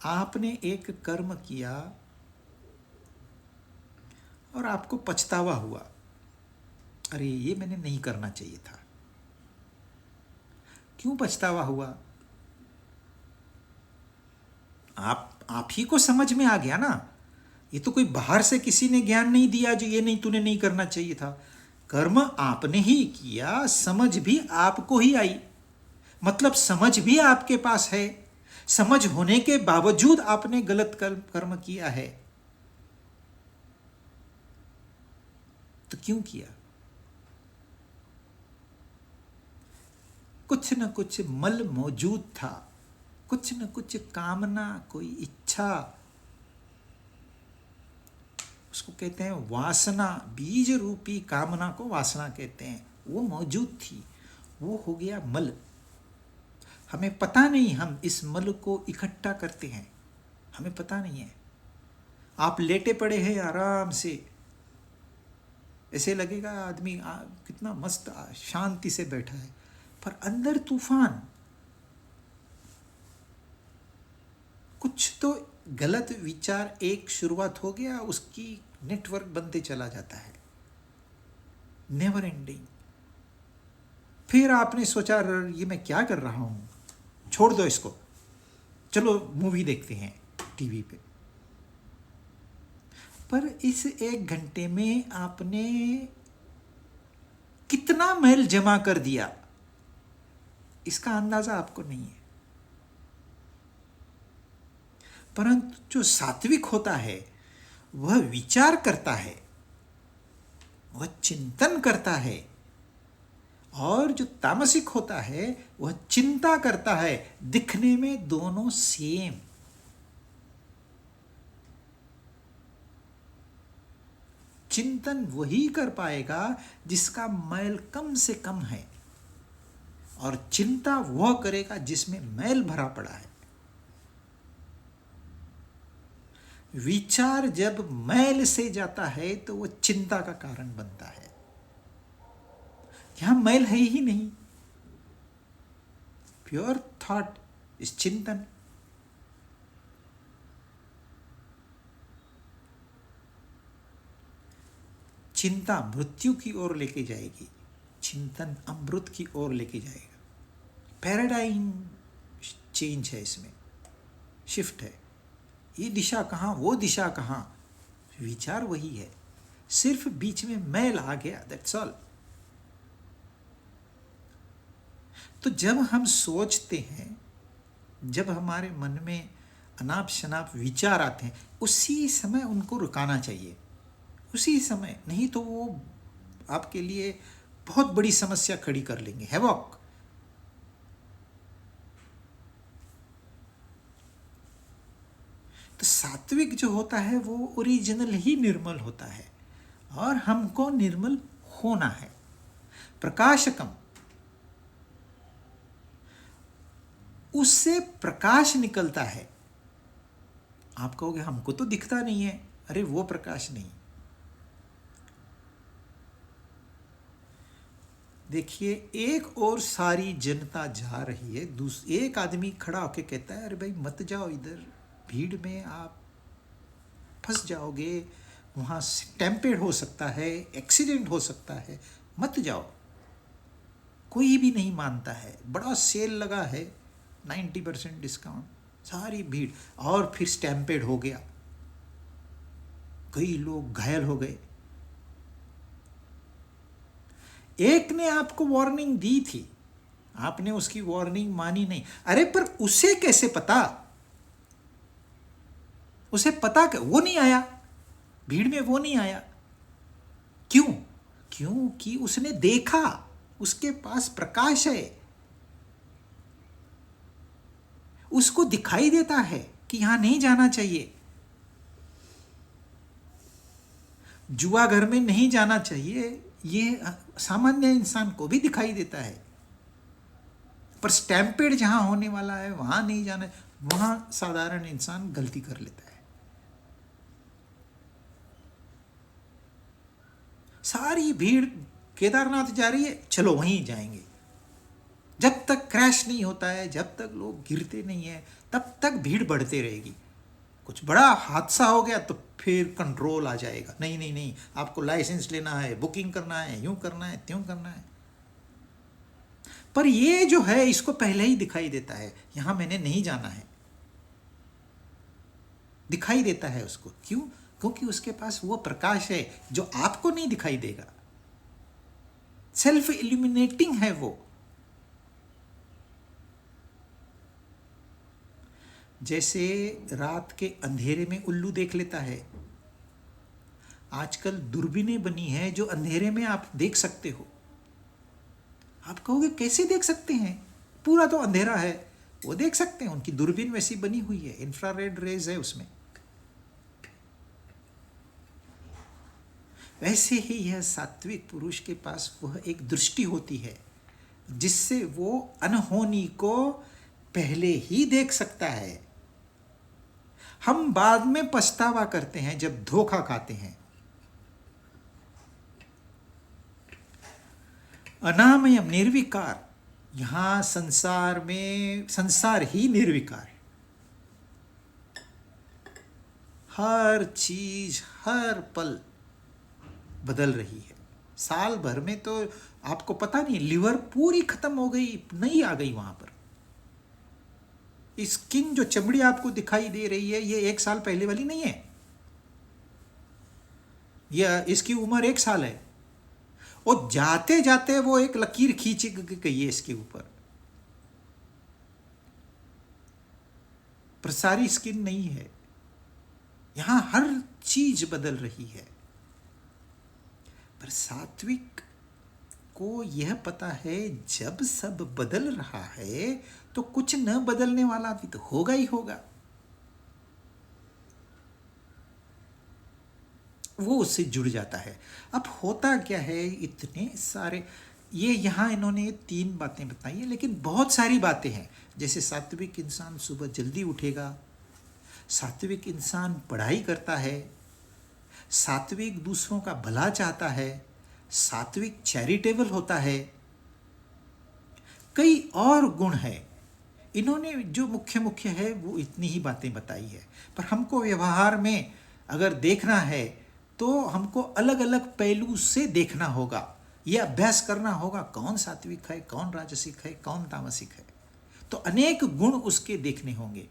आपने एक कर्म किया, और आपको पछतावा हुआ, अरे ये मैंने नहीं करना चाहिए था। क्यों पछतावा हुआ? आप ही को समझ में आ गया ना। ये तो कोई बाहर से किसी ने ज्ञान नहीं दिया जो ये नहीं, तूने नहीं करना चाहिए था। कर्म आपने ही किया, समझ भी आपको ही आई। मतलब समझ भी आपके पास है, समझ होने के बावजूद आपने गलत कर्म किया है। तो क्यों किया? कुछ न कुछ मल मौजूद था, कुछ न कुछ कामना, कोई इच्छा, उसको कहते हैं वासना। बीज रूपी कामना को वासना कहते हैं। वो मौजूद थी, वो हो गया मल। हमें पता नहीं हम इस मल को इकट्ठा करते हैं, हमें पता नहीं है। आप लेटे पड़े हैं आराम से, ऐसे लगेगा आदमी कितना मस्त शांति से बैठा है, पर अंदर तूफान। कुछ तो गलत विचार एक शुरुआत हो गया, उसकी नेटवर्क बनते चला जाता है, नेवर एंडिंग। फिर आपने सोचा ये मैं क्या कर रहा हूँ, छोड़ दो इसको, चलो मूवी देखते हैं टीवी पे। पर इस 1 घंटे में आपने कितना मैल जमा कर दिया, इसका अंदाजा आपको नहीं है। परंतु जो सात्विक होता है वह विचार करता है, वह चिंतन करता है, और जो तामसिक होता है वह चिंता करता है। दिखने में दोनों सेम। चिंतन वही कर पाएगा जिसका मैल कम से कम है, और चिंता वह करेगा जिसमें मैल भरा पड़ा है। विचार जब मैल से जाता है तो वह चिंता का कारण बनता है। यहां मैल है ही नहीं। प्योर थॉट इस चिंतन। चिंता मृत्यु की ओर लेके जाएगी, चिंतन अमृत की ओर लेके जाएगा। पैराडाइम चेंज है इसमें, शिफ्ट है। ये दिशा कहाँ, वो दिशा कहाँ, विचार वही है, सिर्फ बीच में मैल आ गया, दैट्स ऑल। तो जब हम सोचते हैं, जब हमारे मन में अनाप शनाप विचार आते हैं, उसी समय उनको रुकाना चाहिए, उसी समय। नहीं तो वो आपके लिए बहुत बड़ी समस्या खड़ी कर लेंगे, हैवॉक। तो सात्विक जो होता है वो ओरिजिनल ही निर्मल होता है, और हमको निर्मल होना है। प्रकाशकम, उससे प्रकाश निकलता है। आप कहोगे हमको तो दिखता नहीं है, अरे वो प्रकाश नहीं। देखिए, एक और सारी जनता जा रही है, एक आदमी खड़ा होके कहता है अरे भाई मत जाओ इधर, भीड़ में आप फंस जाओगे, वहाँ स्टैम्पेड हो सकता है, एक्सीडेंट हो सकता है, मत जाओ। कोई भी नहीं मानता है। बड़ा सेल लगा है, 90% डिस्काउंट, सारी भीड़, और फिर स्टैम्पेड हो गया, कई लोग घायल हो गए। एक ने आपको वार्निंग दी थी, आपने उसकी वार्निंग मानी नहीं। अरे पर उसे कैसे पता, उसे पता कि वो नहीं आया, भीड़ में वो नहीं आया। क्यों? क्योंकि उसने देखा, उसके पास प्रकाश है, उसको दिखाई देता है कि यहां नहीं जाना चाहिए, जुआ घर में नहीं जाना चाहिए, ये सामान्य इंसान को भी दिखाई देता है। पर स्टैम्पेड जहां होने वाला है वहां नहीं जाना, वहां साधारण इंसान गलती कर लेता है। सारी भीड़ केदारनाथ जा रही है, चलो वहीं जाएंगे। जब तक क्रैश नहीं होता है, जब तक लोग गिरते नहीं है, तब तक भीड़ बढ़ते रहेगी। कुछ बड़ा हादसा हो गया तो फिर कंट्रोल आ जाएगा, नहीं नहीं नहीं, आपको लाइसेंस लेना है, बुकिंग करना है, यूं करना है, त्यों करना है। पर ये जो है इसको पहले ही दिखाई देता है, यहां मैंने नहीं जाना है, दिखाई देता है उसको। क्यों? क्योंकि उसके पास वो प्रकाश है जो आपको नहीं दिखाई देगा। सेल्फ इल्यूमिनेटिंग है वो। जैसे रात के अंधेरे में उल्लू देख लेता है, आजकल दूरबीनें बनी है जो अंधेरे में आप देख सकते हो। आप कहोगे कैसे देख सकते हैं, पूरा तो अंधेरा है। वो देख सकते हैं, उनकी दूरबीन वैसी बनी हुई है, इंफ्रारेड रेज है उसमें। वैसे ही यह सात्विक पुरुष के पास वह एक दृष्टि होती है जिससे वो अनहोनी को पहले ही देख सकता है। हम बाद में पछतावा करते हैं जब धोखा खाते हैं। अनामयम निर्विकार, यहां संसार में संसार ही निर्विकार है। हर चीज हर पल बदल रही है। साल भर में तो आपको पता नहीं, लिवर पूरी खत्म हो गई, नई आ गई वहां पर। स्किन जो चमड़ी आपको दिखाई दे रही है ये 1 साल पहले वाली नहीं है, यह इसकी उम्र 1 साल है। और जाते जाते वो एक लकीर खींच गई है इसके ऊपर, पर सारी स्किन नहीं है। यहां हर चीज बदल रही है। पर सात्विक को यह पता है जब सब बदल रहा है तो कुछ न बदलने वाला भी तो होगा ही होगा। वो उससे जुड़ जाता है। अब होता क्या है, इतने सारे, ये यहाँ इन्होंने 3 बातें बताई है, लेकिन बहुत सारी बातें हैं। जैसे सात्विक इंसान सुबह जल्दी उठेगा, सात्विक इंसान पढ़ाई करता है, सात्विक दूसरों का भला चाहता है, सात्विक चैरिटेबल होता है, कई और गुण है। इन्होंने जो मुख्य मुख्य है वो इतनी ही बातें बताई है। पर हमको व्यवहार में अगर देखना है तो हमको अलग अलग पहलू से देखना होगा, यह अभ्यास करना होगा, कौन सात्विक है, कौन राजसिक है, कौन तामसिक है। तो अनेक गुण उसके देखने होंगे।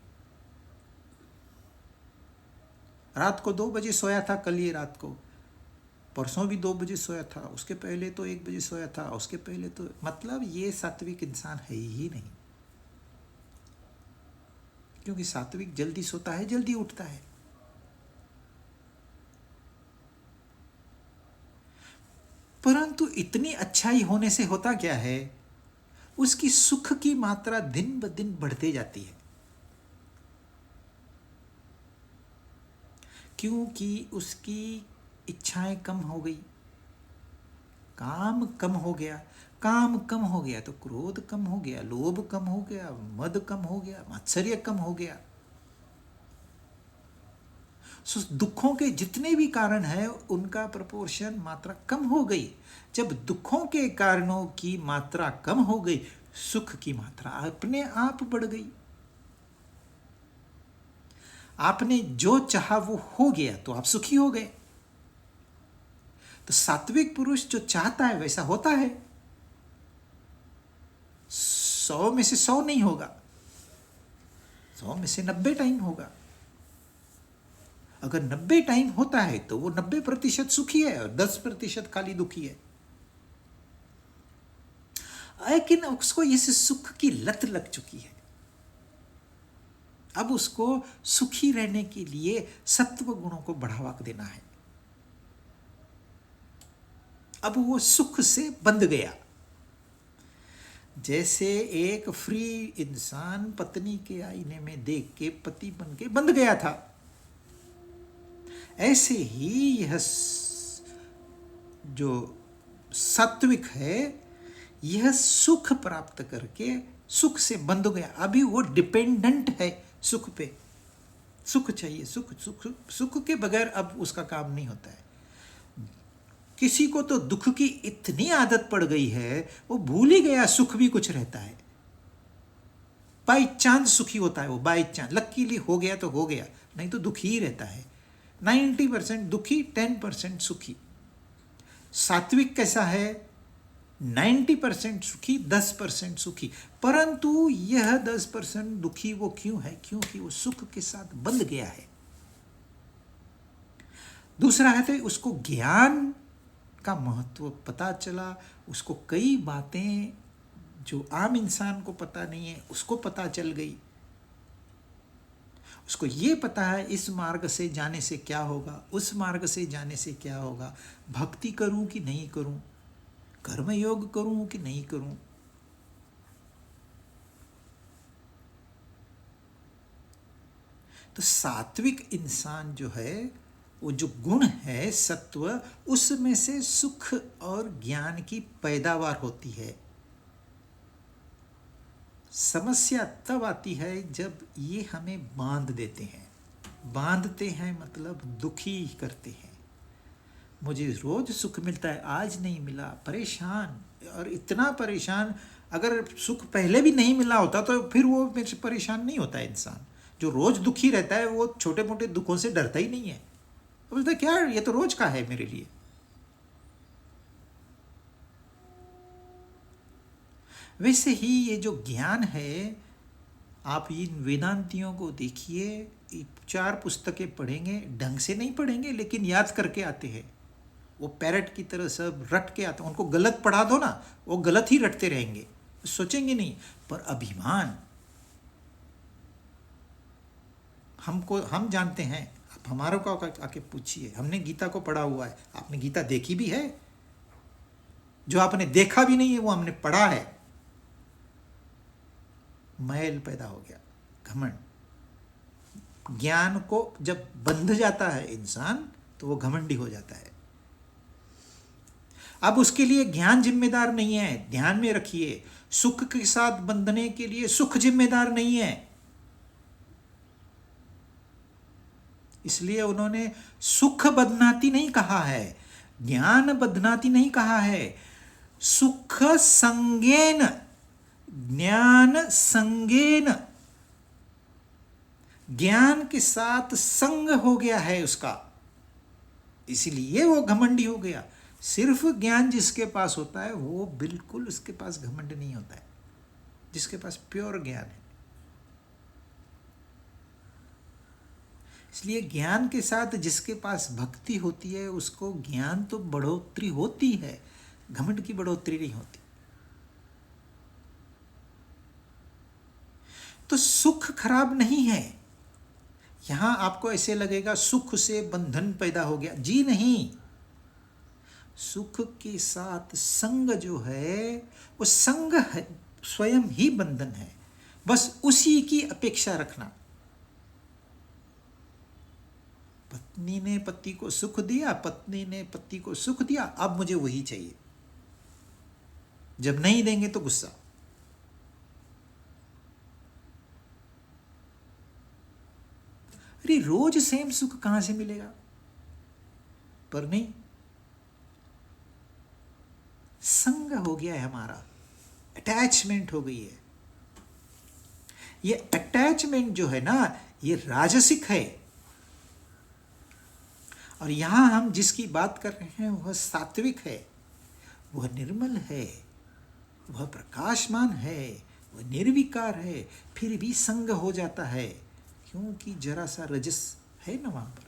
रात को 2 बजे सोया था, कल ये रात को, परसों भी 2 बजे सोया था, उसके पहले तो 1 बजे सोया था, उसके पहले तो, मतलब ये सात्विक इंसान है ही नहीं। क्योंकि सात्विक जल्दी सोता है, जल्दी उठता है। परंतु इतनी अच्छाई होने से होता क्या है, उसकी सुख की मात्रा दिन ब दिन बढ़ते जाती है। क्योंकि उसकी इच्छाएं कम हो गई, काम कम हो गया। काम कम हो गया तो क्रोध कम हो गया, लोभ कम हो गया, मद कम हो गया, मात्सर्य कम हो गया। दुखों के जितने भी कारण है उनका प्रोपोर्शन, मात्रा कम हो गई। जब दुखों के कारणों की मात्रा कम हो गई, सुख की मात्रा अपने आप बढ़ गई। आपने जो चाहा वो हो गया तो आप सुखी हो गए। तो सात्विक पुरुष जो चाहता है वैसा होता है। 100 में से 100 नहीं होगा, 100 में से 90 टाइम होगा। अगर 90 टाइम होता है तो वो 90% सुखी है और 10% खाली दुखी है। लेकिन उसको इस सुख की लत लग चुकी है। अब उसको सुखी रहने के लिए सत्व गुणों को बढ़ावा देना है। अब वो सुख से बंध गया। जैसे एक फ्री इंसान पत्नी के आईने में देख के पति बन के बंध गया था, ऐसे ही यह जो सात्विक है यह सुख प्राप्त करके सुख से बंध गया। अभी वो डिपेंडेंट है सुख पे, सुख चाहिए, सुख सुख सुख के बगैर अब उसका काम नहीं होता है। किसी को तो दुख की इतनी आदत पड़ गई है वो भूल ही गया सुख भी कुछ रहता है। बाई चांस सुखी होता है वो, बाई चांस, लकीली हो गया तो हो गया, नहीं तो दुखी ही रहता है। 90% दुखी, 10% सुखी। सात्विक कैसा है? 90% सुखी, 10% सुखी। परंतु यह 10% दुखी वो क्यों है? क्योंकि वो सुख के साथ बंध गया है। दूसरा है तो उसको ज्ञान का महत्व पता चला, उसको कई बातें जो आम इंसान को पता नहीं है उसको पता चल गई। उसको ये पता है इस मार्ग से जाने से क्या होगा, उस मार्ग से जाने से क्या होगा, भक्ति करूं कि नहीं करूं, कर्म योग करूं कि नहीं करूं। तो सात्विक इंसान जो है, वो जो गुण है सत्व, उसमें से सुख और ज्ञान की पैदावार होती है। समस्या तब आती है जब ये हमें बांध देते हैं। बांधते हैं मतलब दुखी करते हैं। मुझे रोज सुख मिलता है, आज नहीं मिला, परेशान। और इतना परेशान, अगर सुख पहले भी नहीं मिला होता तो फिर वो मेरे से परेशान नहीं होता है। इंसान जो रोज दुखी रहता है वो छोटे मोटे दुखों से डरता ही नहीं है। तो बोलता क्या, ये तो रोज का है मेरे लिए। वैसे ही ये जो ज्ञान है, आप इन वेदांतियों को देखिए, 4 पुस्तकें पढ़ेंगे, ढंग से नहीं पढ़ेंगे लेकिन याद करके आते हैं। वो पैरट की तरह सब रट के आते हैं। उनको गलत पढ़ा दो ना, वो गलत ही रटते रहेंगे, सोचेंगे नहीं। पर अभिमान, हम जानते हैं। आप हमारों को आके पूछिए, हमने गीता को पढ़ा हुआ है, आपने गीता देखी भी है? जो आपने देखा भी नहीं है वो हमने पढ़ा है। मैल पैदा हो गया, घमंड। ज्ञान को जब बंध जाता है इंसान तो वो घमंडी हो जाता है। अब उसके लिए ज्ञान जिम्मेदार नहीं है, ध्यान में रखिए। सुख के साथ बंधने के लिए सुख जिम्मेदार नहीं है। इसलिए उन्होंने सुख बदनाती नहीं कहा है, ज्ञान बदनाती नहीं कहा है। सुख संगेन, ज्ञान संगेन, ज्ञान के साथ संग हो गया है उसका, इसलिए वो घमंडी हो गया। सिर्फ ज्ञान जिसके पास होता है वो बिल्कुल उसके पास घमंड नहीं होता है, जिसके पास प्योर ज्ञान है। इसलिए ज्ञान के साथ जिसके पास भक्ति होती है उसको ज्ञान तो बढ़ोतरी होती है, घमंड की बढ़ोतरी नहीं होती। तो सुख खराब नहीं है। यहां आपको ऐसे लगेगा सुख से बंधन पैदा हो गया, जी नहीं। सुख के साथ संग जो है वो संग है, स्वयं ही बंधन है, बस उसी की अपेक्षा रखना। पत्नी ने पति को सुख दिया, पत्नी ने पति को सुख दिया, अब मुझे वही चाहिए। जब नहीं देंगे तो गुस्सा। अरे रोज सेम सुख कहां से मिलेगा? पर नहीं, संग हो गया है हमारा, अटैचमेंट हो गई है। ये अटैचमेंट जो है ना, ये राजसिक है। और यहां हम जिसकी बात कर रहे हैं वह सात्विक है, वह निर्मल है, वह प्रकाशमान है, वह निर्विकार है, फिर भी संग हो जाता है क्योंकि जरा सा रजस है ना वहां पर।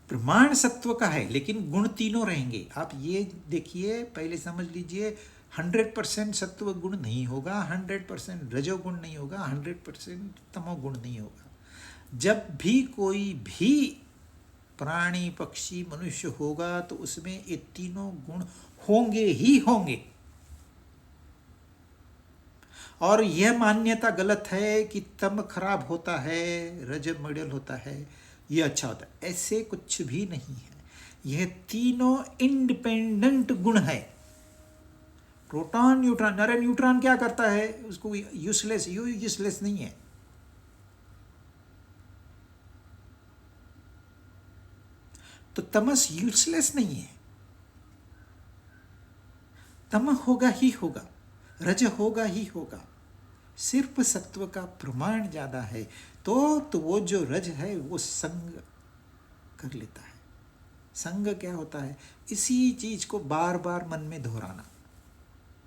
प्रमाण सत्व का है लेकिन गुण तीनों रहेंगे। आप ये देखिए, पहले समझ लीजिए, 100% सत्व गुण नहीं होगा, 100% रजोगुण नहीं होगा, 100% तमोगुण नहीं होगा। जब भी कोई भी प्राणी पक्षी मनुष्य होगा तो उसमें ये तीनों गुण होंगे ही होंगे। और यह मान्यता गलत है कि तम खराब होता है, रज मॉडल होता है, ये अच्छा होता है, ऐसे कुछ भी नहीं है। यह तीनों इंडिपेंडेंट गुण है। प्रोटॉन न्यूट्रॉन, अरे न्यूट्रॉन क्या करता है? उसको यूजलेस नहीं है। तो तमस यूजलेस नहीं है, तम होगा ही होगा, रज होगा ही होगा। सिर्फ सत्व का प्रमाण ज़्यादा है तो वो जो रज है वो संग कर लेता है। संग क्या होता है? इसी चीज को बार बार मन में दोहराना,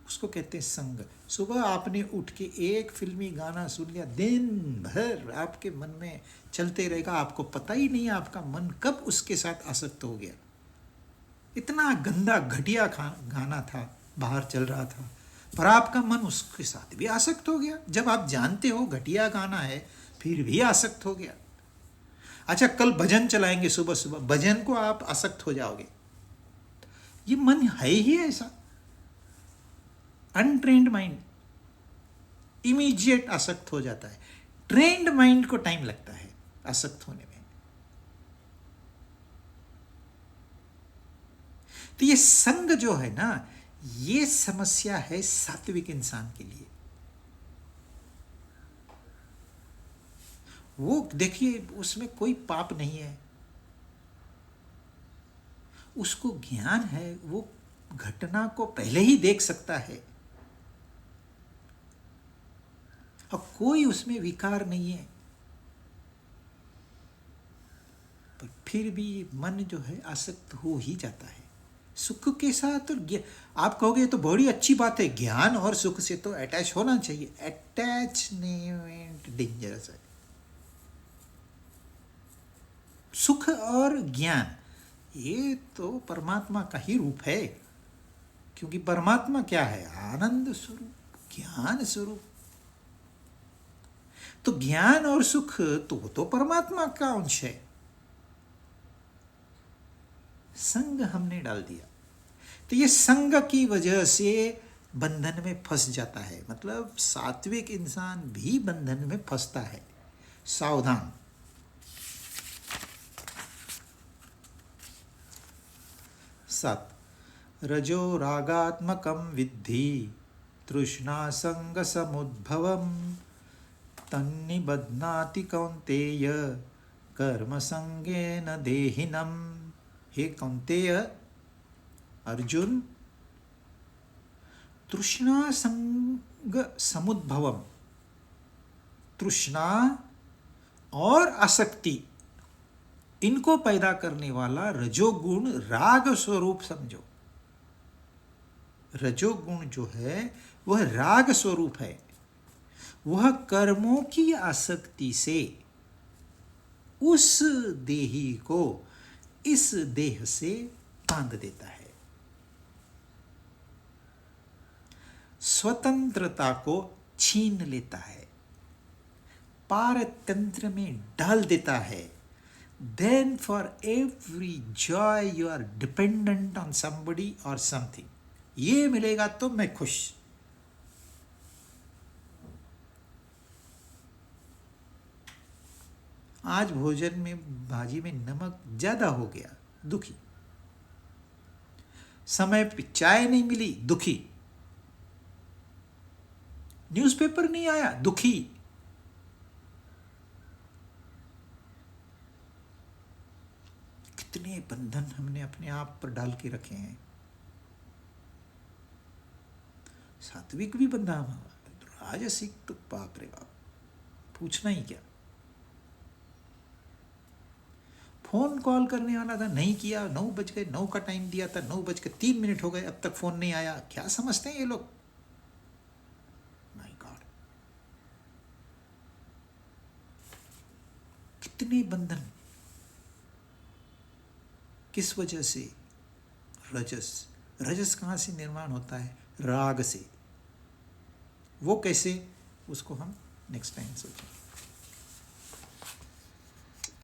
उसको कहते हैं संग। सुबह आपने उठ के एक फिल्मी गाना सुन लिया, दिन भर आपके मन में चलते रहेगा, आपको पता ही नहीं आपका मन कब उसके साथ आसक्त हो गया। इतना गंदा घटिया गाना था, बाहर चल रहा था, पर आपका मन उसके साथ भी आसक्त हो गया। जब आप जानते हो घटिया गाना है फिर भी आसक्त हो गया। अच्छा, कल भजन चलाएंगे सुबह सुबह, भजन को आप आसक्त हो जाओगे। ये मन है ही ऐसा, अनट्रेन्ड माइंड इमीडिएट आसक्त हो जाता है। ट्रेन्ड माइंड को टाइम लगता है आसक्त होने में। तो ये संग जो है ना, ये समस्या है सात्विक इंसान के लिए। वो देखिए, उसमें कोई पाप नहीं है, उसको ज्ञान है, वो घटना को पहले ही देख सकता है और कोई उसमें विकार नहीं है, पर फिर भी मन जो है आसक्त हो ही जाता है सुख के साथ। और आप कहोगे तो बड़ी अच्छी बात है, ज्ञान और सुख से तो अटैच होना चाहिए। अटैचमेंट डेंजरस है। सुख और ज्ञान ये तो परमात्मा का ही रूप है, क्योंकि परमात्मा क्या है? आनंद स्वरूप, ज्ञान स्वरूप। तो ज्ञान और सुख तो परमात्मा का अंश है। संग हमने डाल दिया, तो ये संग की वजह से बंधन में फंस जाता है। मतलब सात्विक इंसान भी बंधन में फंसता है। सावधान। सात, रजो रागात्मकं विद्धि तृष्णा संग समुद्भवम तन्निबध्नाति कौन्तेय कर्म संगेन देहिनम। हे कौन्तेय, अर्जुन, तृष्णा संग समुद्भवम, तृष्णा और आसक्ति, इनको पैदा करने वाला रजोगुण राग स्वरूप समझो। रजोगुण जो है वह राग स्वरूप है। वह कर्मों की आसक्ति से उस देही को इस देह से बांध देता है, स्वतंत्रता को छीन लेता है, पारतंत्र में डाल देता है। Then for every joy you are dependent on somebody or something. ये मिलेगा तो मैं खुश। आज भोजन में भाजी में नमक ज्यादा हो गया, दुखी। समय पे चाय नहीं मिली, दुखी। न्यूज़पेपर नहीं आया, दुखी। कितने बंधन हमने अपने आप पर डाल के रखे हैं। सात्विक भी बंधा हमारा, राजसिक तो बाप रे बाप, पूछना ही क्या। फोन कॉल करने वाला था, नहीं किया, 9 बज गए, 9 का टाइम दिया था, 9:03 हो गए, अब तक फोन नहीं आया। क्या समझते हैं ये लोग? माय गॉड, कितने बंधन, किस वजह से? रजस। रजस कहाँ से निर्माण होता है? राग से। वो कैसे, उसको हम नेक्स्ट टाइम सोचेंगे।